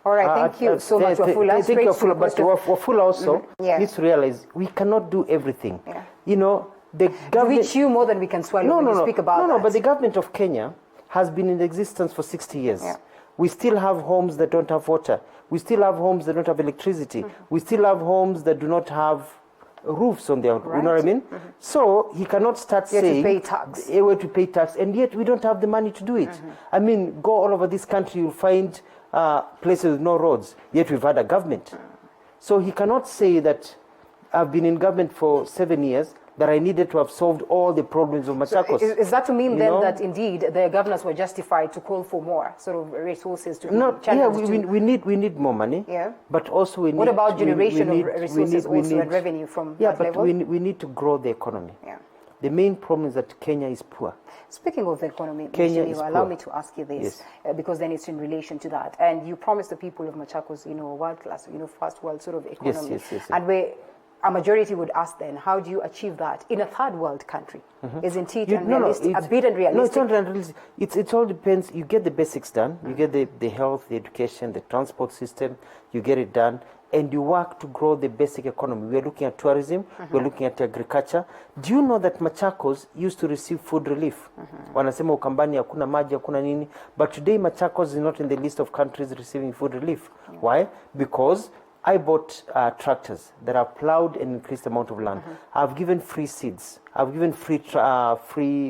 All right, thank you so much, Wafula. Thank you, Wafula, but Wafula also needs to realize we cannot do everything. You know, the government... We chew more than we can swallow when you speak about that. No, but the government of Kenya has been in existence for 60 years. We still have homes that don't have water. We still have homes that don't have electricity. We still have homes that do not have roofs on their, you know what I mean? So he cannot start saying... to pay tax. To pay tax, and yet we don't have the money to do it. I mean, go all over this country, you'll find places with no roads, yet we've had a government. So he cannot say that I've been in government for 7 years, that I needed to have solved all the problems of Machakos. So is that to mean then that indeed the governors were justified to call for more sort of resources to we need more money. But also we need... What about generation of resources and revenue from that level? We need to grow the economy. The main problem is that Kenya is poor. Speaking of the economy, Kenya is allow me to ask you this, because then it's in relation to that. And you promised the people of Machakos, world-class, first world sort of economy. Yes. And a majority would ask then, how do you achieve that in a third world country? Isn't it unrealistic? A bit unrealistic? No, it's not unrealistic. It all depends. You get the basics done. You get the health, the education, the transport system. You get it done. And you work to grow the basic economy. We're looking at tourism. We're looking at agriculture. Do you know that Machakos used to receive food relief? Wanasema Ukambani hakuna maji, hakuna nini. But today Machakos is not in the list of countries receiving food relief. Why? Because I bought tractors that have plowed and increased the amount of land. I've given free seeds. I've given free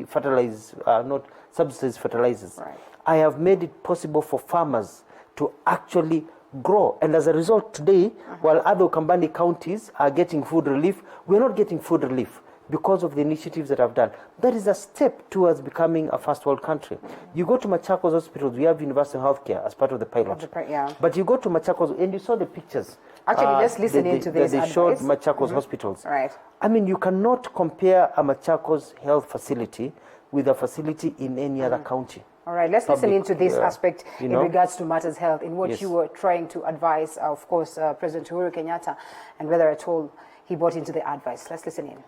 fertilizers, not subsidized fertilizers. I have made it possible for farmers to actually grow. And as a result, today, while other Ukambani counties are getting food relief, we're not getting food relief because of the initiatives that I've done. That is a step towards becoming a first world country. You go to Machakos hospitals, we have universal healthcare as part of the pilot. But you go to Machakos, and you saw the pictures. Actually, let's listen into this. They showed Machakos hospitals. I mean, you cannot compare a Machakos health facility with a facility in any other county. All right, let's listen into this aspect in regards to matters health, in what you were trying to advise, of course, President Uhuru Kenyatta, and whether at all he bought into the advice. Let's listen in.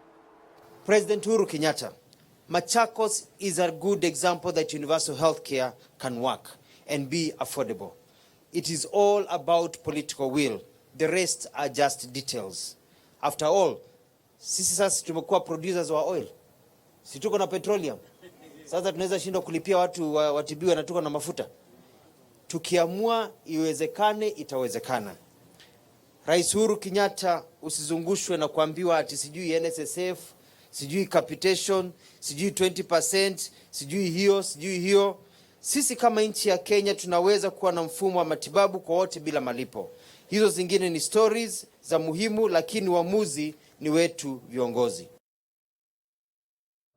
President Uhuru Kenyatta, Machakos is a good example that universal health care can work and be affordable. It is all about political will. The rest are just details. After all, sisi sasa tumekuwa producers wa oil. Si tuko na petroleum. Sasa tunaweza shindwa kulipia watu watibiwe na tuko na mafuta. Tukiamua iwezekane, itawezekana. Rais Uhuru Kenyatta, usizungushwe na kuambiwa ati sijui NSSF, sijui capitation, sijui 20%, sijui hiyo. Sisi kama nchi ya Kenya tunaweza kuwa na mfumo wa matibabu kwa wote bila malipo. Hizo zingine ni stories za muhimu, lakini uamuzi ni wetu viongozi.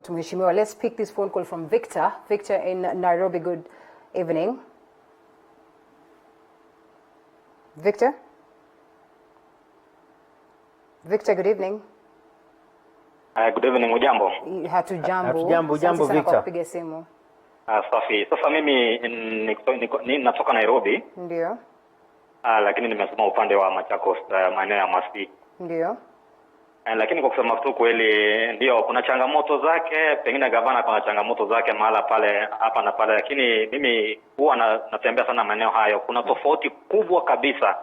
Mheshimiwa, let's pick this phone call from Victor. Victor in Nairobi, good evening. Victor? Victor, good evening. Good evening, ujambo. Hatujambo Victor. Kwa kupiga simu. Safi. Sasa mimi natoka Nairobi. Ndio. Lakini nimesoma upande wa Machakos, maeneo ya Masi. Ndio. Lakini kwa kusema tu kweli ndio kuna changamoto zake, pengine gavana kuna changamoto zake mahala pale hapa na pale, lakini mimi huwa natembea sana maeneo hayo. Kuna tofauti kubwa kabisa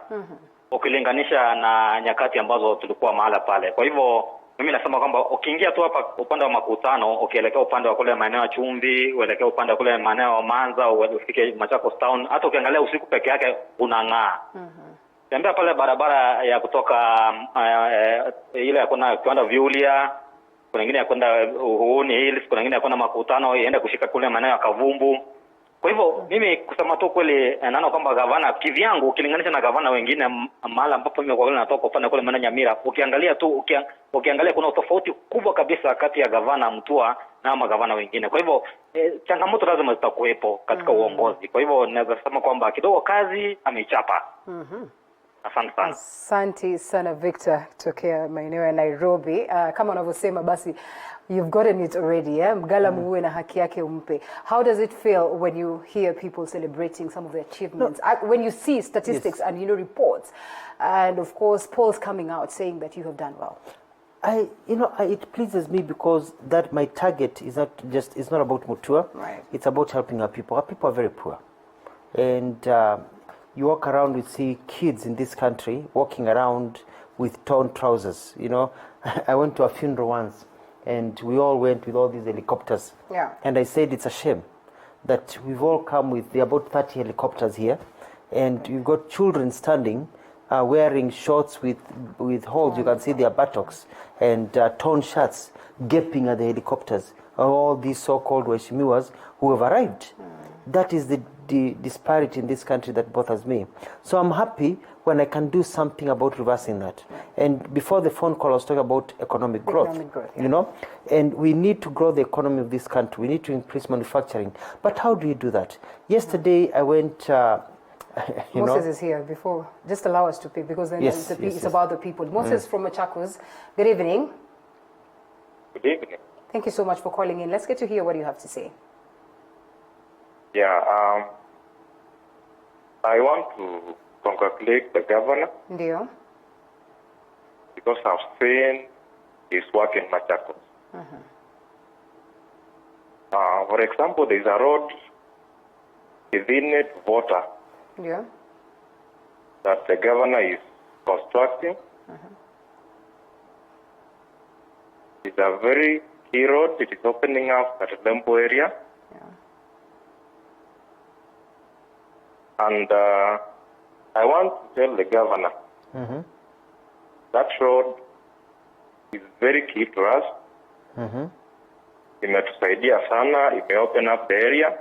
ukilinganisha na nyakati ambazo tulikuwa mahala pale. Kwa hivyo mimi nasema kwamba ukiingia tu hapa upande wa Makutano, ukielekea upande wa kule maeneo ya Chumvi, uelekea upande wa kule maeneo ya Manza, ufike Machakos town, hata ukiangalia usiku peke yake unang'aa. Tembea pale barabara ya kutoka ile ya kwenda kiwanda Viulia, kuna nyingine ya kwenda Uhuni Hills, kuna nyingine ya kwenda Makutano, iende kushika kule maeneo ya Kavumbu. Kwa hivyo mimi kusema tu kweli naona kwamba gavana kivyangu ukilinganisha na gavana wengine mahali ambapo mimi kwa kweli natoka upande kule maeneo Nyamira, ukiangalia kuna tofauti kubwa kabisa kati ya gavana Mutua na magavana wengine. Kwa hivyo changamoto lazima zitakuwepo katika uongozi. Kwa hivyo naweza kusema kwamba kidogo kazi ameichapa. Asante sana Victor tokea maeneo ya Nairobi. Kama unavyosema basi you've gotten it already, Mgala muwe na haki yake umpe. How does it feel when you hear people celebrating some of their achievements? When you see statistics and reports and of course polls coming out saying that you have done well? It pleases me because that my target is not about Mutua. Right. It's about helping our people. Our people are very poor. And you walk around, we see kids in this country walking around with torn trousers. I went to a funeral once, and we all went with all these helicopters. Yeah. And I said it's a shame that we've all come with about 30 helicopters here, and you've got children standing, wearing shorts with holes. You can see their buttocks, and torn shirts, gaping at the helicopters. All these so-called Weshimiwas who have arrived. That is the disparity in this country that bothers me. So I'm happy when I can do something about reversing that. And before the phone call, I was talking about economic growth. And we need to grow the economy of this country. We need to increase manufacturing. But how do you do that? Yesterday, I went... Moses is here before. Just allow us to pick because then it's about the people. Moses from Machakos, good evening. Good evening. Thank you so much for calling in. Let's get to hear what you have to say. Yeah, I want to congratulate the governor. Ndio. Because I've seen his work in Machakos. For example, there's a road within it, water, Yeah. that the governor is constructing. It's a very key road. It is opening up at the Lempo area. And I want to tell the governor that road is very key to us. Imetusaidia sana, open up the area.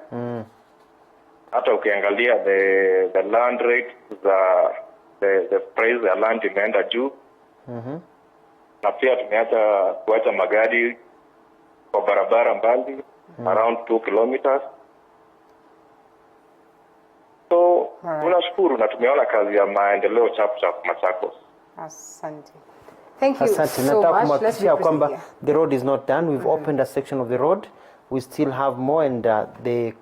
Hata ukiangalia the land rate, the price ya land imeenda juu. Na pia tumeacha kuacha magari kwa barabara mbali, around 2 kilometers. So, tunashukuru na tumeona kazi ya maendeleo chap Machakos. Asante. Thank you Asante. so much. Let's be kwamba the road is not done. We've opened a section of the road. We still have more, and the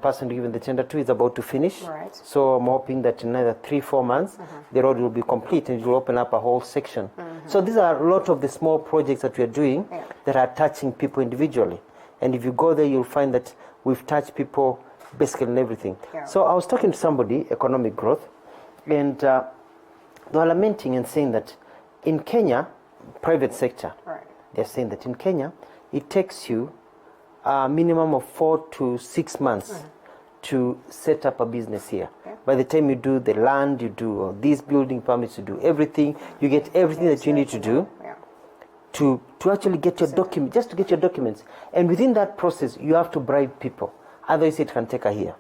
person given the tender to is about to finish. Right. So I'm hoping that in another 3-4 months, the road will be complete and it will open up a whole section. So these are a lot of the small projects that we are doing that are touching people individually. And if you go there, you'll find that we've touched people basically in everything. So I was talking to somebody, economic growth, and they were lamenting and saying that in Kenya, private sector, they're saying that in Kenya, it takes you a minimum of 4 to 6 months to set up a business here. By the time you do the land, you do these building permits, you do everything, you get everything that you need to do to actually get your document, just to get your documents. And within that process, you have to bribe people. Otherwise, it can take a year.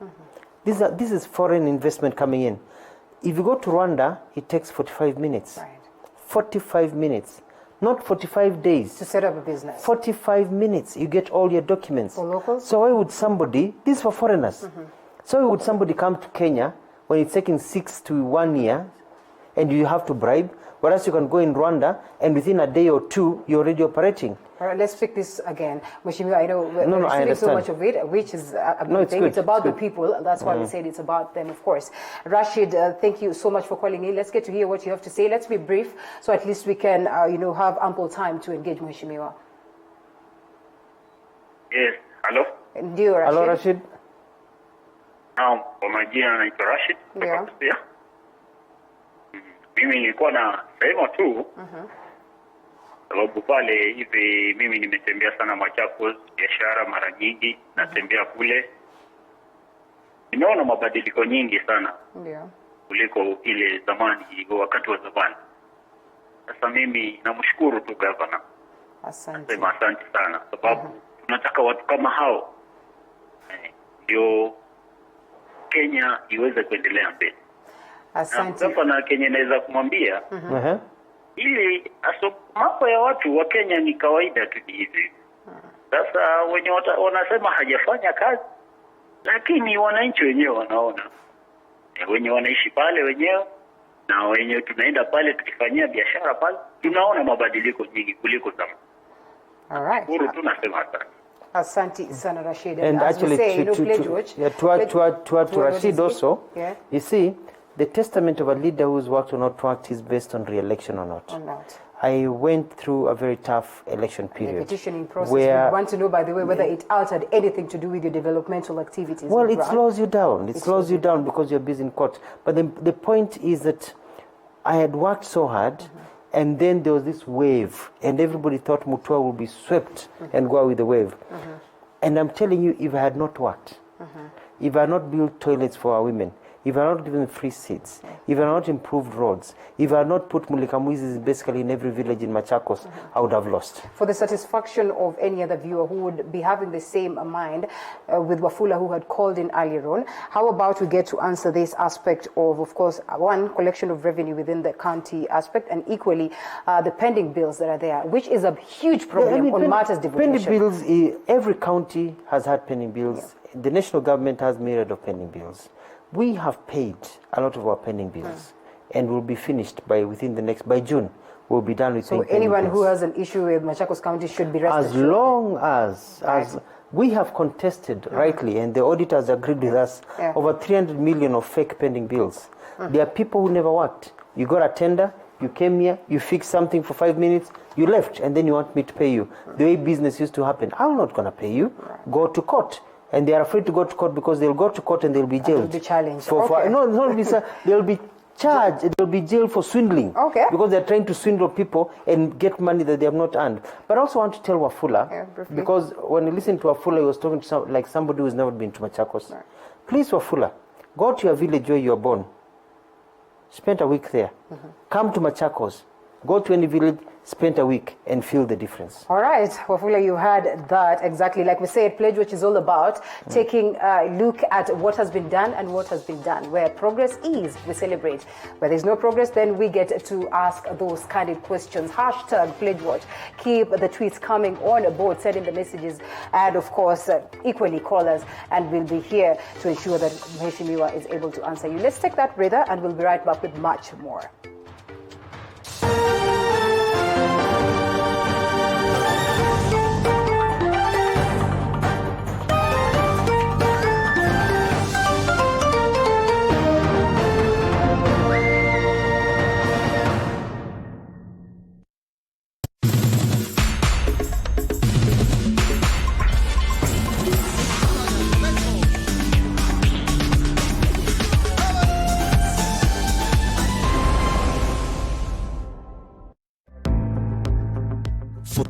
This is foreign investment coming in. If you go to Rwanda, it takes 45 minutes. 45 minutes. Not 45 days. To set up a business. 45 minutes. You get all your documents. For locals? So why would somebody, this is for foreigners. So why would somebody come to Kenya when it's taking 6 to 1 year and you have to bribe? Whereas you can go in Rwanda and within a day or two, you're already operating. All right, let's pick this again. Mheshimiwa, I know we're I receiving so understand. much of it, which is a good it's thing. good. It's about It's the good. people. That's why we said it's about them, of course. Rashid, thank you so much for calling in. Let's get to hear what you have to say. Let's be brief, so at least we can, have ample time to engage Mheshimiwa. Yes, hello? Ndio, Rashid. Hello, Rashid. Naam, kwa majina naitwa Rashid. Yeah. Pia. Mimi nilikuwa na sema tu sababu pale hivi mimi nimetembea sana Machakos, biashara mara nyingi, natembea kule. Nimeona mabadiliko nyingi sana. Ndio. Kuliko ile zamani, wakati wa zamani. Sasa mimi namshukuru tu governor. Asante. Sema asante sana sababu tunataka watu kama hao. Ndio Kenya iweze kuendelea mbele. Asante. Sasa na Kenya naweza kumwambia ili mambo ya watu wa Kenya ni kawaida tu hivi. Sasa wenye wanasema hajafanya kazi, lakini wananchi wenyewe wanaona. Wenye wanaishi pale wenyewe na wenye tunaenda pale tukifanyia biashara pale, tunaona mabadiliko nyingi kuliko zamani. All right. Huru tunasema asante. Asante sana, Rashid. And as actually, we say, to Rashid also, yeah. you see, the testament of a leader who's worked or not worked is based on re-election or not. Or not. I went through a very tough election period. The petitioning process. Where, we want to know, by the way, whether it altered anything to do with your developmental activities. well, it slows you down. It slows you down because you're busy in court. But the point is that I had worked so hard, and then there was this wave, and everybody thought Mutua would be swept and go out with the wave. And I'm telling you, if I had not worked, if I had not built toilets for our women, if I had not given free seats, if I had not improved roads, if I had not put Mulikamuizis basically in every village in Machakos, I would have lost. For the satisfaction of any other viewer who would be having the same mind with Wafula, who had called in earlier on, how about we get to answer this aspect of course, one, collection of revenue within the county aspect, and equally the pending bills that are there, which is a huge problem on matters devolution. Pending bills, every county has had pending bills. Yeah. The national government has myriad of pending bills. We have paid a lot of our pending bills, and will be finished by June. We'll be done with. So anyone who has an issue with Machakos County should be rested. As long as we have contested rightly, and the auditors agreed with us, over 300 million of fake pending bills. There are people who never worked. You got a tender, you came here, you fixed something for 5 minutes, you left, and then you want me to pay you. The way business used to happen, I'm not going to pay you. Go to court. And they are afraid to go to court because they'll go to court and they'll be jailed. They'll be challenged. They'll be charged. They'll be jailed for swindling. Okay. Because they're trying to swindle people and get money that they have not earned. But I also want to tell Wafula, because when you listen to Wafula, he was talking to somebody who's never been to Machakos. Right. Please, Wafula, go to your village where you were born. Spend a week there. Come to Machakos. Go to any village, spend a week, and feel the difference. All right, Wafula, you had that exactly. Like we said, Pledge Watch is all about taking a look at what has been done and what has been done. Where progress is, we celebrate. Where there's no progress, then we get to ask those candid questions. Hashtag Pledge Watch. Keep the tweets coming on board, sending the messages, and of course, equally call us, and we'll be here to ensure that Mheshimiwa is able to answer you. Let's take that breather, and we'll be right back with much more.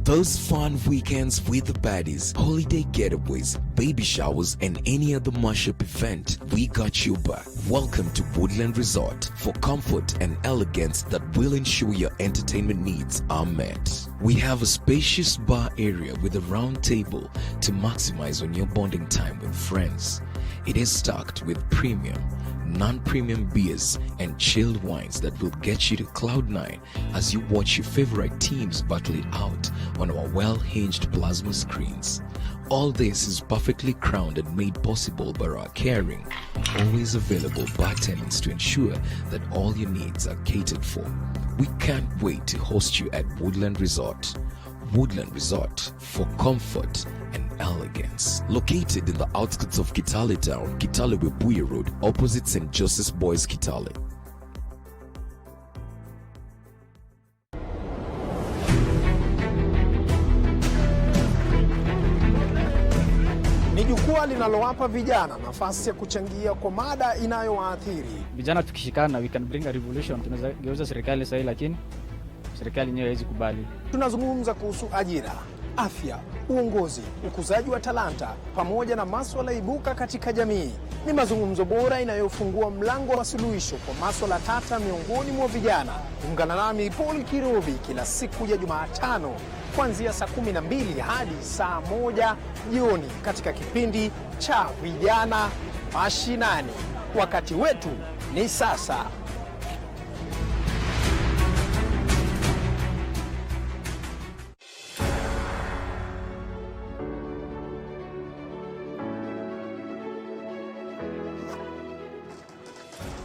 those fun weekends with the baddies, holiday getaways, baby showers, and any other mashup event, we got you back. Welcome to Woodland Resort for comfort and elegance that will ensure your entertainment needs are met. We have a spacious bar area with a round table to maximize on your bonding time with friends. It is stocked with premium, non-premium beers and chilled wines that will get you to cloud nine as you watch your favorite teams battle it out on our well-hinged plasma screens. All this is perfectly crowned and made possible by our caring, always available bartenders to ensure that all your needs are catered for. We can't wait to host you at Woodland Resort. Woodland Resort for comfort and elegance. Located in the outskirts of Kitale Town, Kitale-Webuye Road, opposite St. Joseph's Boys Kitale. Ni jukwaa linalowapa vijana nafasi ya kuchangia kwa mada inayowaathiri. Vijana tukishikana, we can bring a revolution. Tunaweza geuza serikali sahihi, lakini serikali yenyewe haiwezi kubali. Tunazungumza kuhusu ajira, afya, uongozi, ukuzaji wa talanta, pamoja na masuala ibuka katika jamii. Ni mazungumzo bora inayofungua mlango wa suluhisho kwa masuala tata miongoni mwa vijana. Ungana nami Paul Kirobi kila siku ya Jumatano kuanzia saa 12 hadi saa 1 jioni katika kipindi cha Vijana Mashinani. Wakati wetu ni sasa.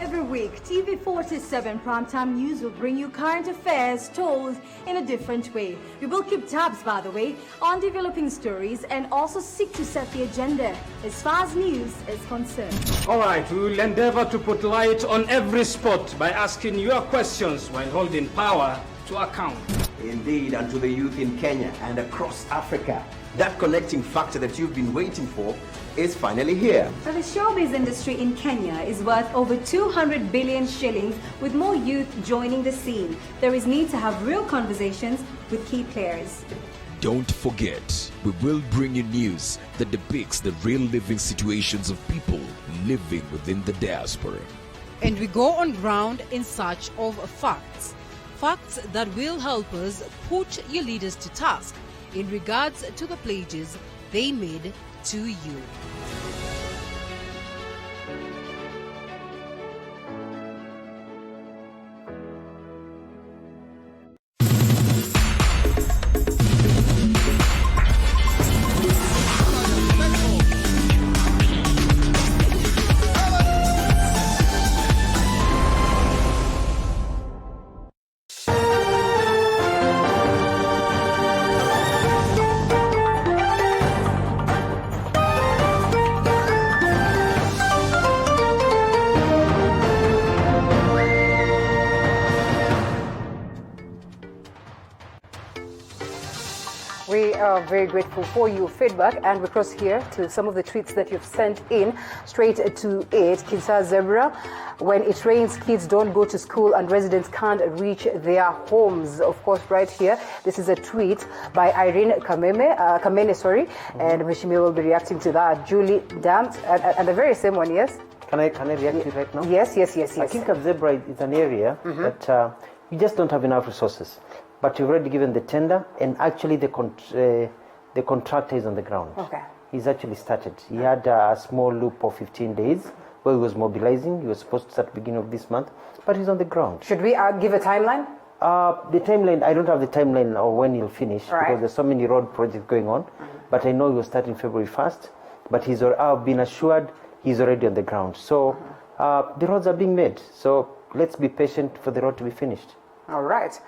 Every week, TV47 Primetime News will bring you current affairs told in a different way. We will keep tabs, by the way, on developing stories and also seek to set the agenda as far as news is concerned. All right, we will endeavor to put light on every spot by asking your questions while holding power to account. Indeed, and to the youth in Kenya and across Africa, that connecting factor that you've been waiting for is finally here. So the showbiz industry in Kenya is worth over 200 billion shillings, with more youth joining the scene. There is need to have real conversations with key players. Don't forget, we will bring you news that depicts the real living situations of people living within the diaspora. And we go on ground in search of facts. Facts that will help us put your leaders to task in regards to the pledges they made to you. We are very grateful for your feedback, and we cross here to some of the tweets that you've sent in straight to it. Kinsa Zebra, when it rains, kids don't go to school and residents can't reach their homes. Of course, right here, this is a tweet by Irene Kamene, and Mheshimiwa will be reacting to that. Julie Damt, and the very same one, yes? Can I react to it right now? Yes. I think Zebra is an area that we just don't have enough resources. But you've already given the tender, and actually the contractor is on the ground. Okay. He's actually started. He had a small loop of 15 days where he was mobilizing. He was supposed to start beginning of this month, but he's on the ground. Should we give a timeline? The timeline, I don't have the timeline or when he'll finish, because there's so many road projects going on. But I know he will start in February 1st, but I've been assured he's already on the ground. So the roads are being made. So let's be patient for the road to be finished. All right.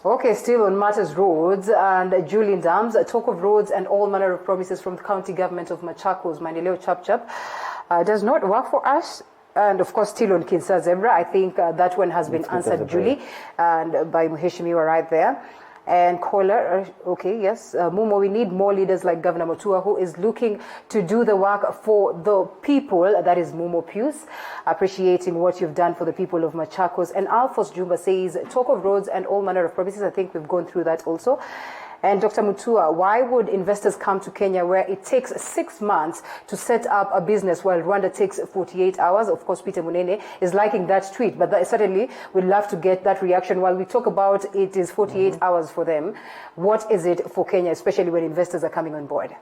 Okay, still on matters roads, and Julian Dams, talk of roads and all manner of promises from the county government of Machakos, Maendeleo Chap does not work for us. And of course, still on Kinsa Zebra, I think that one has been answered, Julie, and by Mheshimiwa right there. And caller, okay, yes, Mumo, we need more leaders like Governor Mutua, who is looking to do the work for the people. That is Mumo Pius, appreciating what you've done for the people of Machakos. And Alphonse Jumba says, talk of roads and all manner of promises. I think we've gone through that also. And Dr. Mutua, why would investors come to Kenya where it takes 6 months to set up a business while Rwanda takes 48 hours? Of course, Peter Munene is liking that tweet, but certainly we'd love to get that reaction. While we talk about it is 48 hours for them, what is it for Kenya, especially when investors are coming on board?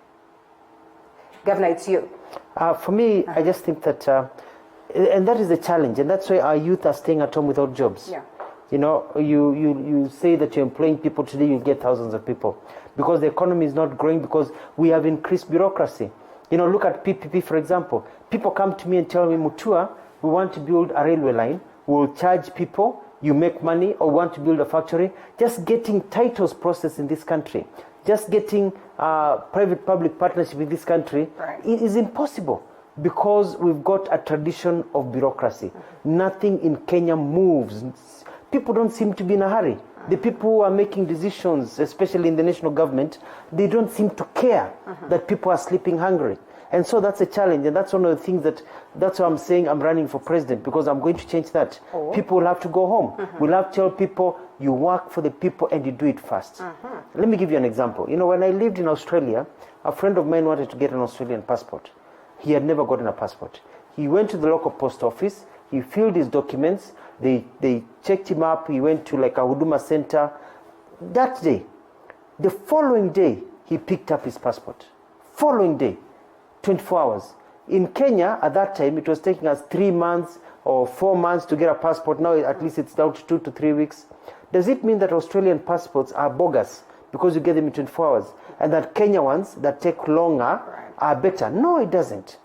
Governor, it's you. For me, I just think that, and that is the challenge, and that's why our youth are staying at home without jobs. Yeah. You know, you say that you're employing people today, you get thousands of people. Because the economy is not growing, because we have increased bureaucracy. You know, look at PPP, for example. People come to me and tell me, Mutua, we want to build a railway line. We'll charge people, you make money, or want to build a factory. Just getting titles processed in this country, just getting private-public partnership in this country, it is impossible. Because we've got a tradition of bureaucracy. Nothing in Kenya moves. People don't seem to be in a hurry. The people who are making decisions, especially in the national government, they don't seem to care that people are sleeping hungry. And so that's a challenge, and that's one of the things that's why I'm saying I'm running for president, because I'm going to change that. People will have to go home. We'll have to tell people, you work for the people and you do it fast. Let me give you an example. You know, when I lived in Australia, a friend of mine wanted to get an Australian passport. He had never gotten a passport. He went to the local post office, he filled his documents, they checked him up, he went to like a Huduma center. That day, the following day, he picked up his passport. Following day, 24 hours. In Kenya, at that time, it was taking us 3 months or 4 months to get a passport. Now, at least it's down to 2 to 3 weeks. Does it mean that Australian passports are bogus because you get them in 24 hours, and that Kenya ones that take longer are better? No, it doesn't.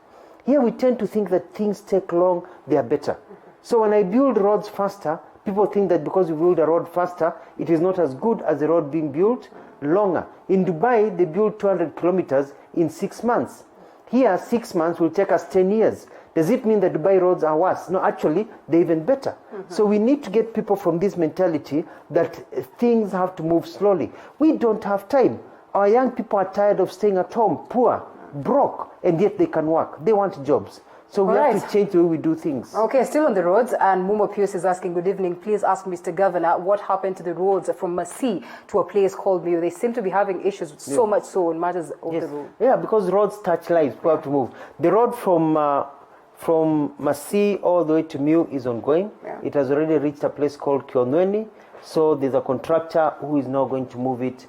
Here we tend to think that things take long, they are better. So when I build roads faster, people think that because you build a road faster, it is not as good as the road being built longer. In Dubai, they built 200 kilometers in 6 months. Here, 6 months will take us 10 years. Does it mean that Dubai roads are worse? No, actually, they're even better. So we need to get people from this mentality that things have to move slowly. We don't have time. Our young people are tired of staying at home, poor, broke, and yet they can work. They want jobs. So we have to change the way we do things. Okay, still on the roads, and Mumo Pius is asking, good evening, please ask Mr. Governor what happened to the roads from Masi to a place called Mutua. They seem to be having issues, so much so in matters of the road. Yeah, because roads touch lives, people have to move. The road from Masi all the way to Mutua is ongoing. It has already reached a place called Kionweni, so there's a contractor who is now going to move it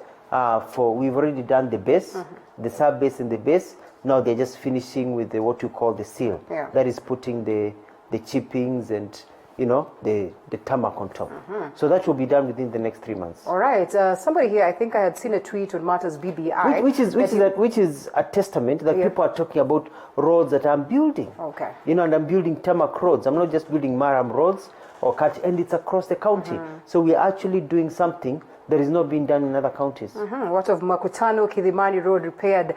we've already done the base, the sub-base and the base. Now they're just finishing with what you call the seal. That is putting the chippings and, you know, the tarmac on top. So that will be done within the next 3 months. All right. Somebody here, I think I had seen a tweet on Matters BBI. Which is a testament that people are talking about roads that I'm building. Okay. You know, and I'm building tarmac roads. I'm not just building Maram roads and it's across the county. So we're actually doing something that is not being done in other counties. What of Makutano Kidimani Road repaired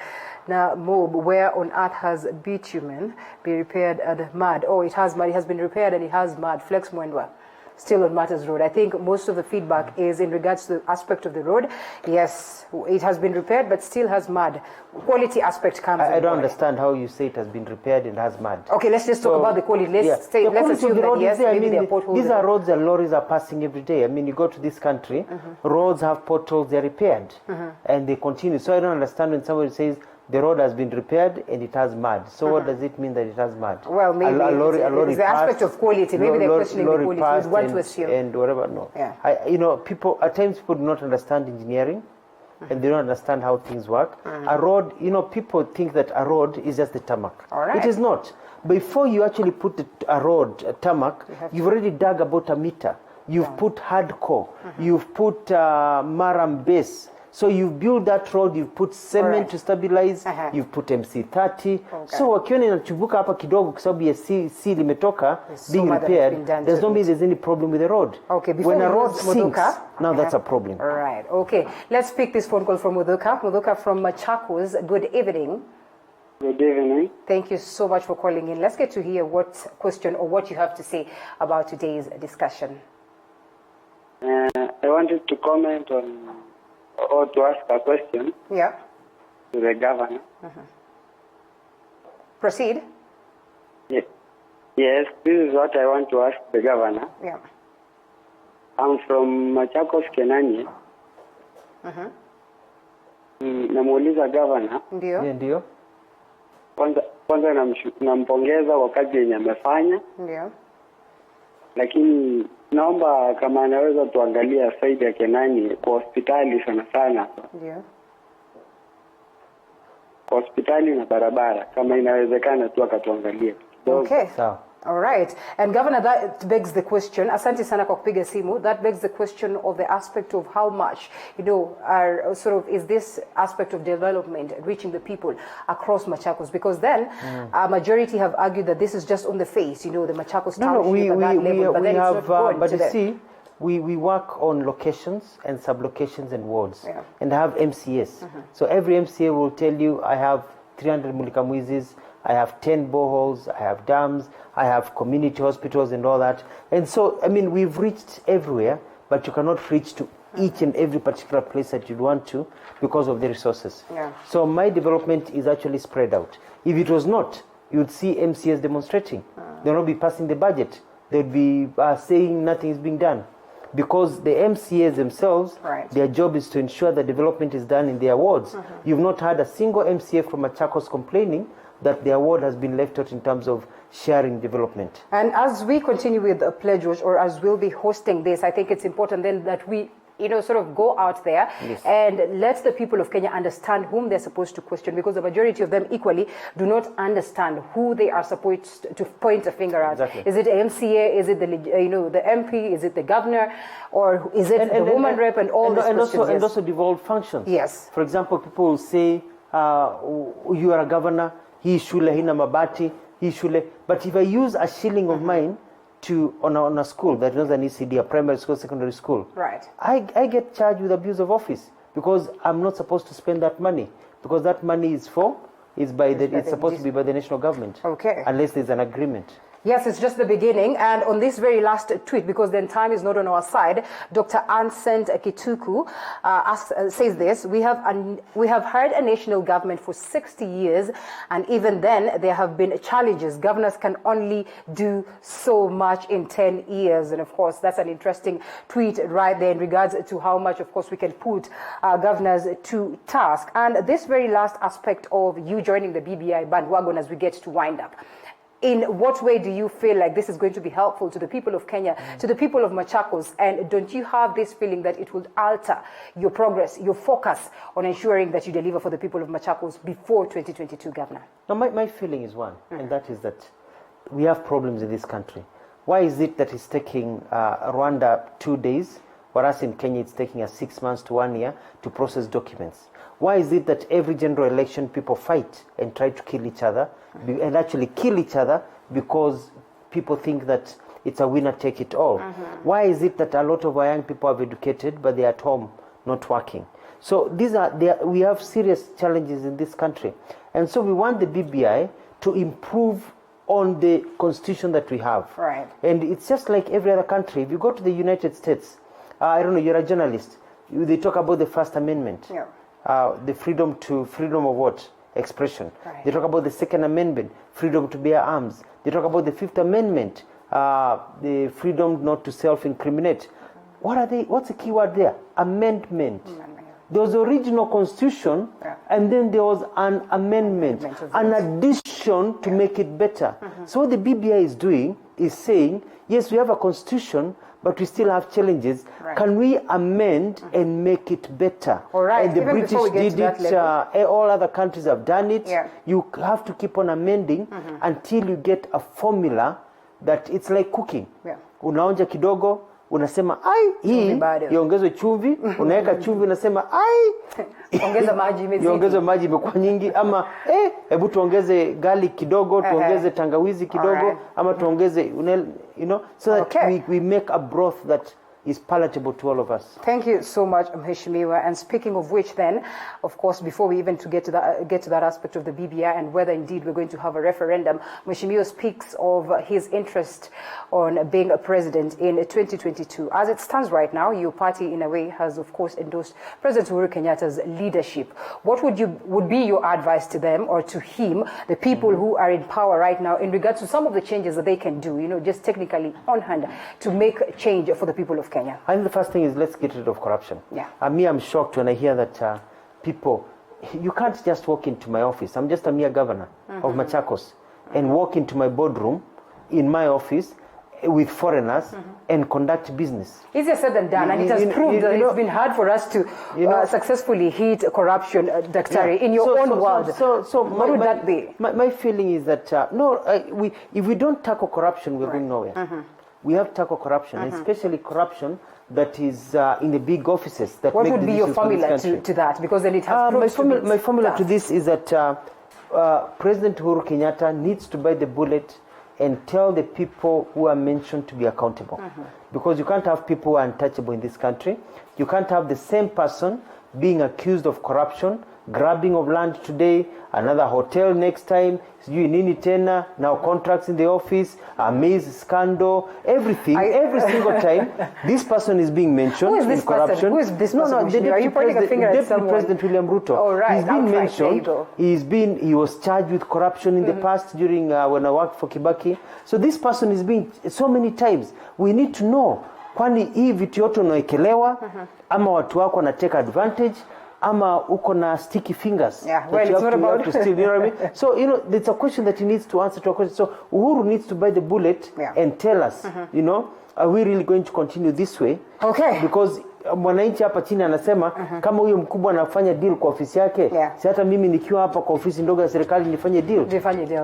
na mob? Where on earth has bitumen be repaired at mud? Oh, it has mud. It has been repaired and it has mud. Flex Mwendwa. Still on Matters Road. I think most of the feedback is in regards to the aspect of the road. Yes, it has been repaired, but still has mud. Quality aspect comes. I don't understand how you say it has been repaired and has mud. Okay, let's just talk about the quality. Let's assume that yes, maybe there are potholes. These are roads that lorries are passing every day. I mean, you go to this country, roads have potholes, they're repaired, and they continue. So I don't understand when somebody says the road has been repaired and it has mud. So what does it mean that it has mud? Well, maybe it's the aspect of quality. Maybe they're questioning the quality. We'd want to assume. And whatever, no. You know, at times people do not understand engineering and they don't understand how things work. A road, you know, people think that a road is just the tarmac. It is not. Before you actually put a road, tarmac, you've already dug about a meter. You've put hardcore. You've put Maram base. So you've built that road, you've put cement to stabilize, you've put MC30. So wakiona inachubuka hapa kidogo kwa sababu ya seal imetoka being repaired, there's no mean there's any problem with the road. Okay, when a road sinks, now that's a problem. All right, okay. Let's pick this phone call from Muduka. Muduka from Machakos, good evening. Good evening. Thank you so much for calling in. Let's get to hear what question or what you have to say about today's discussion. I wanted to comment on or to ask a question to the governor. Proceed. Yes, this is what I want to ask the governor. I'm from Machakos, Kenani. namuuliza governor. Ndio. Ndio. Kwanza nampongeza kwa kazi yenye amefanya. Ndio. Lakini naomba kama anaweza tuangalia faida yake nani kwa hospitali sana. Ndio. Kwa hospitali na barabara kama inawezekana tu akatuangalia. Okay. Sawa. All right. And Governor, that begs the question, asante sana kwa kupiga simu, that begs the question of the aspect of how much, is this aspect of development reaching the people across Machakos? Because then a majority have argued that this is just on the face, the Machakos township at that level, but then it's not going but to you see, we work on locations and sub-locations and wards, and have MCAs. So every MCA will tell you, I have 300 Mulikamwizis, I have 10 boreholes, I have dams, I have community hospitals and all that. And so, we've reached everywhere, but you cannot reach to each and every particular place that you'd want to because of the resources. Yeah. So my development is actually spread out. If it was not, you'd see MCAs demonstrating. They'll not be passing the budget. They'd be saying nothing is being done. Because the MCAs themselves, their job is to ensure that development is done in their wards. You've not had a single MCA from Machakos complaining that their ward has been left out in terms of sharing development. And as we continue with the pledge, or as we'll be hosting this, I think it's important then that we sort of go out there and let the people of Kenya understand whom they're supposed to question, because the majority of them equally do not understand who they are supposed to point a finger at. Exactly. Is it MCA? Is it the MP? Is it the governor? Or is it the woman rep and all these questions? And also devolved functions. Yes. For example, people will say, you are a governor, hii shule hina mabati, hii shule. But if I use a shilling of mine on a school that is an ECD, a primary school, secondary school, I get charged with abuse of office because I'm not supposed to spend that money, because that money is supposed to be by the national government. Okay. Unless there's an agreement. Yes, it's just the beginning. And on this very last tweet, because then time is not on our side, Dr. Ansent Kituku says this: we have had a national government for 60 years, and even then there have been challenges. Governors can only do so much in 10 years. And of course, that's an interesting tweet right there in regards to how much, of course, we can put governors to task. And this very last aspect of you joining the BBI bandwagon as we get to wind up. In what way do you feel like this is going to be helpful to the people of Kenya, to the people of Machakos? And don't you have this feeling that it will alter your progress, your focus on ensuring that you deliver for the people of Machakos before 2022, Governor? No, my feeling is one, and that is that we have problems in this country. Why is it that it's taking Rwanda 2 days, whereas in Kenya it's taking us 6 months to 1 year to process documents? Why is it that every general election people fight and try to kill each other, and actually kill each other because people think that it's a winner take it all? Why is it that a lot of our young people are educated but they're at home not working? So we have serious challenges in this country. And so we want the BBI to improve on the constitution that we have. Right. And it's just like every other country. If you go to the United States, I don't know, you're a journalist, they talk about the First Amendment. Yeah. The freedom of what? Expression. Right. They talk about the Second Amendment, freedom to bear arms. They talk about the Fifth Amendment, the freedom not to self-incriminate. What's the key word there? Amendment. There was the original constitution, and then there was an amendment, an addition to make it better. So what the BBI is doing is saying, yes, we have a constitution, but we still have challenges. Can we amend and make it better? All right. And the Even British did it. All other countries have done it. Yeah. You have to keep on amending until you get a formula that it's like cooking. Yeah. Unaonja kidogo, unasema ai hii iongezwe chumvi, unaweka chumvi unasema ai iongezwe maji imekuwa nyingi, ama hebu tuongeze garlic kidogo, tuongeze tangawizi kidogo, ama tuongeze so that we make a broth that is palatable to all of us. Thank you so much, Mheshimiwa. And speaking of which then, of course, before we even get to that aspect of the BBI and whether indeed we're going to have a referendum, Mheshimiwa speaks of his interest on being a president in 2022. As it stands right now, your party in a way has of course endorsed President Uhuru Kenyatta's leadership. What would be your advice to them or to him, the people who are in power right now, in regards to some of the changes that they can do, just technically on hand to make change for the people of Kenya? I think the first thing is let's get rid of corruption. Yeah. I'm shocked when I hear that people. You can't just walk into my office. I'm just a mere governor of Machakos and walk into my boardroom in my office with foreigners and conduct business. Easier said than done, and it has proved that it's been hard for us to successfully hit corruption, Daktari, in your own world. So what would that be? My feeling is that, if we don't tackle corruption, we're going nowhere. We have to tackle corruption, especially corruption that is in the big offices. That what make would be your formula to that? Because then it has my formula to this is that President Uhuru Kenyatta needs to bite the bullet and tell the people who are mentioned to be accountable. Because you can't have people who are untouchable in this country. You can't have the same person being accused of corruption, grabbing of land today, another hotel next time, you nini tena, now contracts in the office, a maize scandal, everything, every single time, this person is being mentioned in corruption. Who is this person? Are you pointing a finger at someone? President William Ruto. Oh, right. He's been mentioned. He was charged with corruption in the past during when I worked for Kibaki. So this person is being so many times. We need to know, kwani hii vitu yote unaekelewa, ama watu wako na take advantage, ama uko na sticky fingers. Yeah, well, it's not about... steal, you know what I mean? So, it's a question that he needs to answer to a question. So, Uhuru needs to bite the bullet and tell us, are we really going to continue this way? Okay. Because mwananchi hapa chini anasema kama huyo mkubwa anafanya deal kwa ofisi yake, si hata mimi nikiwa hapa kwa ofisi ndogo ya serikali nifanye deal.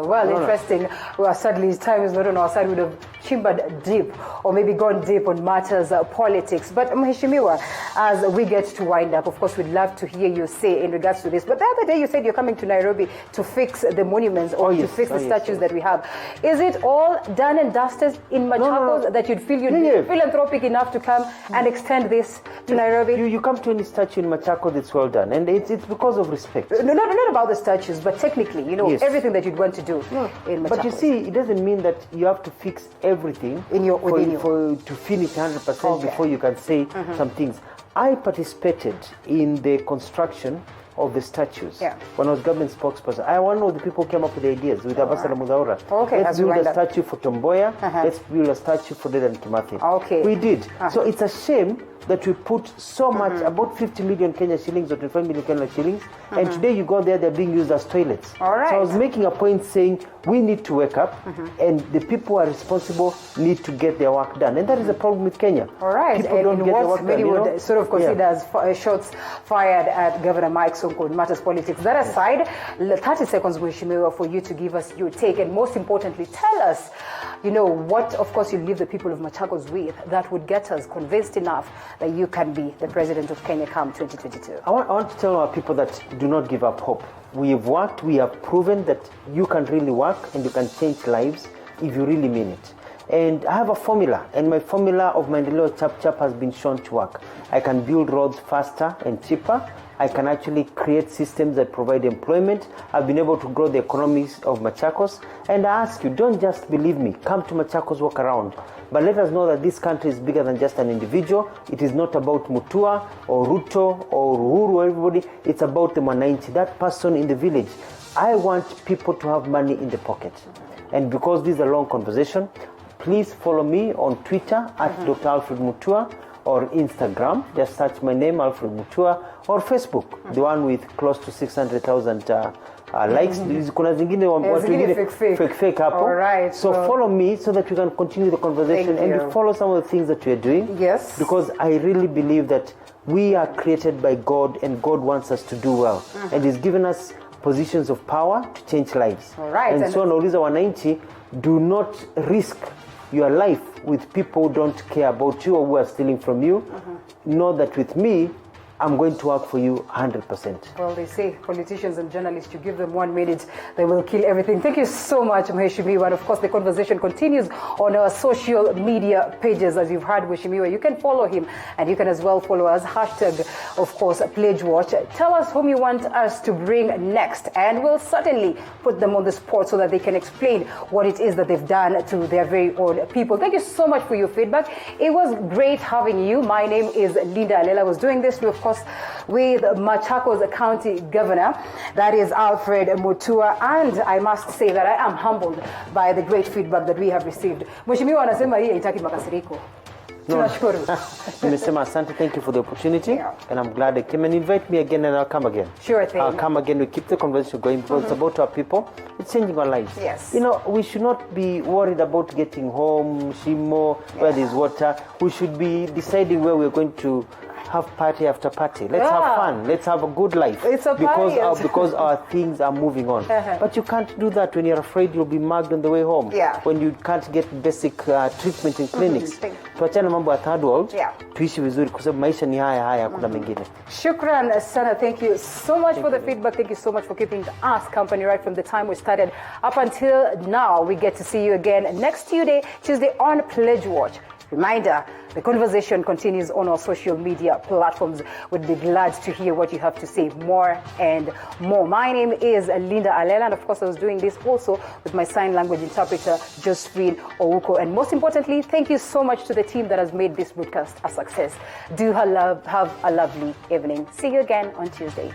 Well, interesting. Well, sadly, time is not on our side. We would have chimbered deep or maybe gone deep on matters politics. But Mheshimiwa, as we get to wind up, of course, we'd love to hear you say in regards to this. But the other day you said you're coming to Nairobi to fix the monuments or to fix the statues that we have. Is it all done and dusted in Machakos that you'd feel you'd be philanthropic enough to come and extend this to Nairobi? You come to any statue in Machakos, it's well done. And it's because of respect. No, not about the statues, but technically, everything that you'd want to do in Machakos. But you see, it doesn't mean that you have to fix everything to finish 100% before you can say some things. I participated in the construction of the statues when I was government spokesperson. I one of the people who came up with the ideas with Ambassador Mudaura. Let's build a statue for Tomboya. Let's build a statue for Dedan Kimathi. We did. So it's a shame that we put so much, about 50 million Kenya shillings or 25 million Kenya shillings, and today you go there, they're being used as toilets. So I was making a point saying we need to wake up, and the people who are responsible need to get their work done. And that is the problem with Kenya. People don't get their work many done. Would sort of consider as shots fired at Governor Mike Sonko in matters politics. That aside, 30 seconds, Mheshimiwa, for you to give us your take, and most importantly, tell us, what, of course, you leave the people of Machakos with that would get us convinced enough that you can be the president of Kenya come 2022. I want to tell our people that do not give up hope. We have worked, we have proven that you can really work and you can change lives if you really mean it. And I have a formula, and my formula of Maendeleo Chap has been shown to work. I can build roads faster and cheaper. I can actually create systems that provide employment. I've been able to grow the economies of Machakos. And I ask you, don't just believe me. Come to Machakos, walk around. But let us know that this country is bigger than just an individual. It is not about Mutua or Ruto or Uhuru or everybody. It's about the Mwananchi, that person in the village. I want people to have money in the pocket. And because this is a long conversation, please follow me on Twitter at Dr. Alfred Mutua, or Instagram, just search my name, Alfred Mutua, or Facebook, the one with close to 600,000 likes. Kuna zingine watu wengine fake hapo. So follow me so that we can continue the conversation and you follow some of the things that we are doing. Yes. Because I really believe that we are created by God and God wants us to do well. And He's given us positions of power to change lives. And so nauliza wananchi, do not risk your life with people who don't care about you or who are stealing from you. Know that with me, I'm going to work for you 100%. Well, they say politicians and journalists, you give them 1 minute, they will kill everything. Thank you so much, Mheshimiwa. And of course, the conversation continues on our social media pages. As you've heard, Mheshimiwa, you can follow him and you can as well follow us. Hashtag, of course, PledgeWatch. Tell us whom you want us to bring next, and we'll certainly put them on the spot so that they can explain what it is that they've done to their very own people. Thank you so much for your feedback. It was great having you. My name is Linda Alela. I was doing this, of course, with Machakos County Governor, that is Alfred Mutua, and I must say that I am humbled by the great feedback that we have received. Mheshimiwa anasema hii haitaki makasiriko. Tunashukuru. Nimesema asante, thank you for the opportunity, and I'm glad I came, and invite me again and I'll come again. Sure thing. I'll come again. We keep the conversation going because it's about our people. It's changing our lives. Yes. You know, we should not be worried about getting home, Shimo, where there's water. We should be deciding where we're going to have party after party. Let's have fun. Let's have a good life. It's a party. Because our things are moving on. But you can't do that when you're afraid you'll be mugged on the way home. When you can't get basic treatment in clinics. Tuachane mambo ya third world. Tuishi vizuri kwa sababu maisha ni haya hakuna mengine. Shukran sana. Thank you so much for the feedback. Thank you so much for keeping us company right from the time we started up until now. We get to see you again next Tuesday on Pledge Watch. Reminder, the conversation continues on our social media platforms. We'd be glad to hear what you have to say, more and more. My name is Linda Alela, and of course I was doing this also with my sign language interpreter, Josephine Ouko. And most importantly, thank you so much to the team that has made this broadcast a success. Do have a lovely evening. See you again on Tuesday.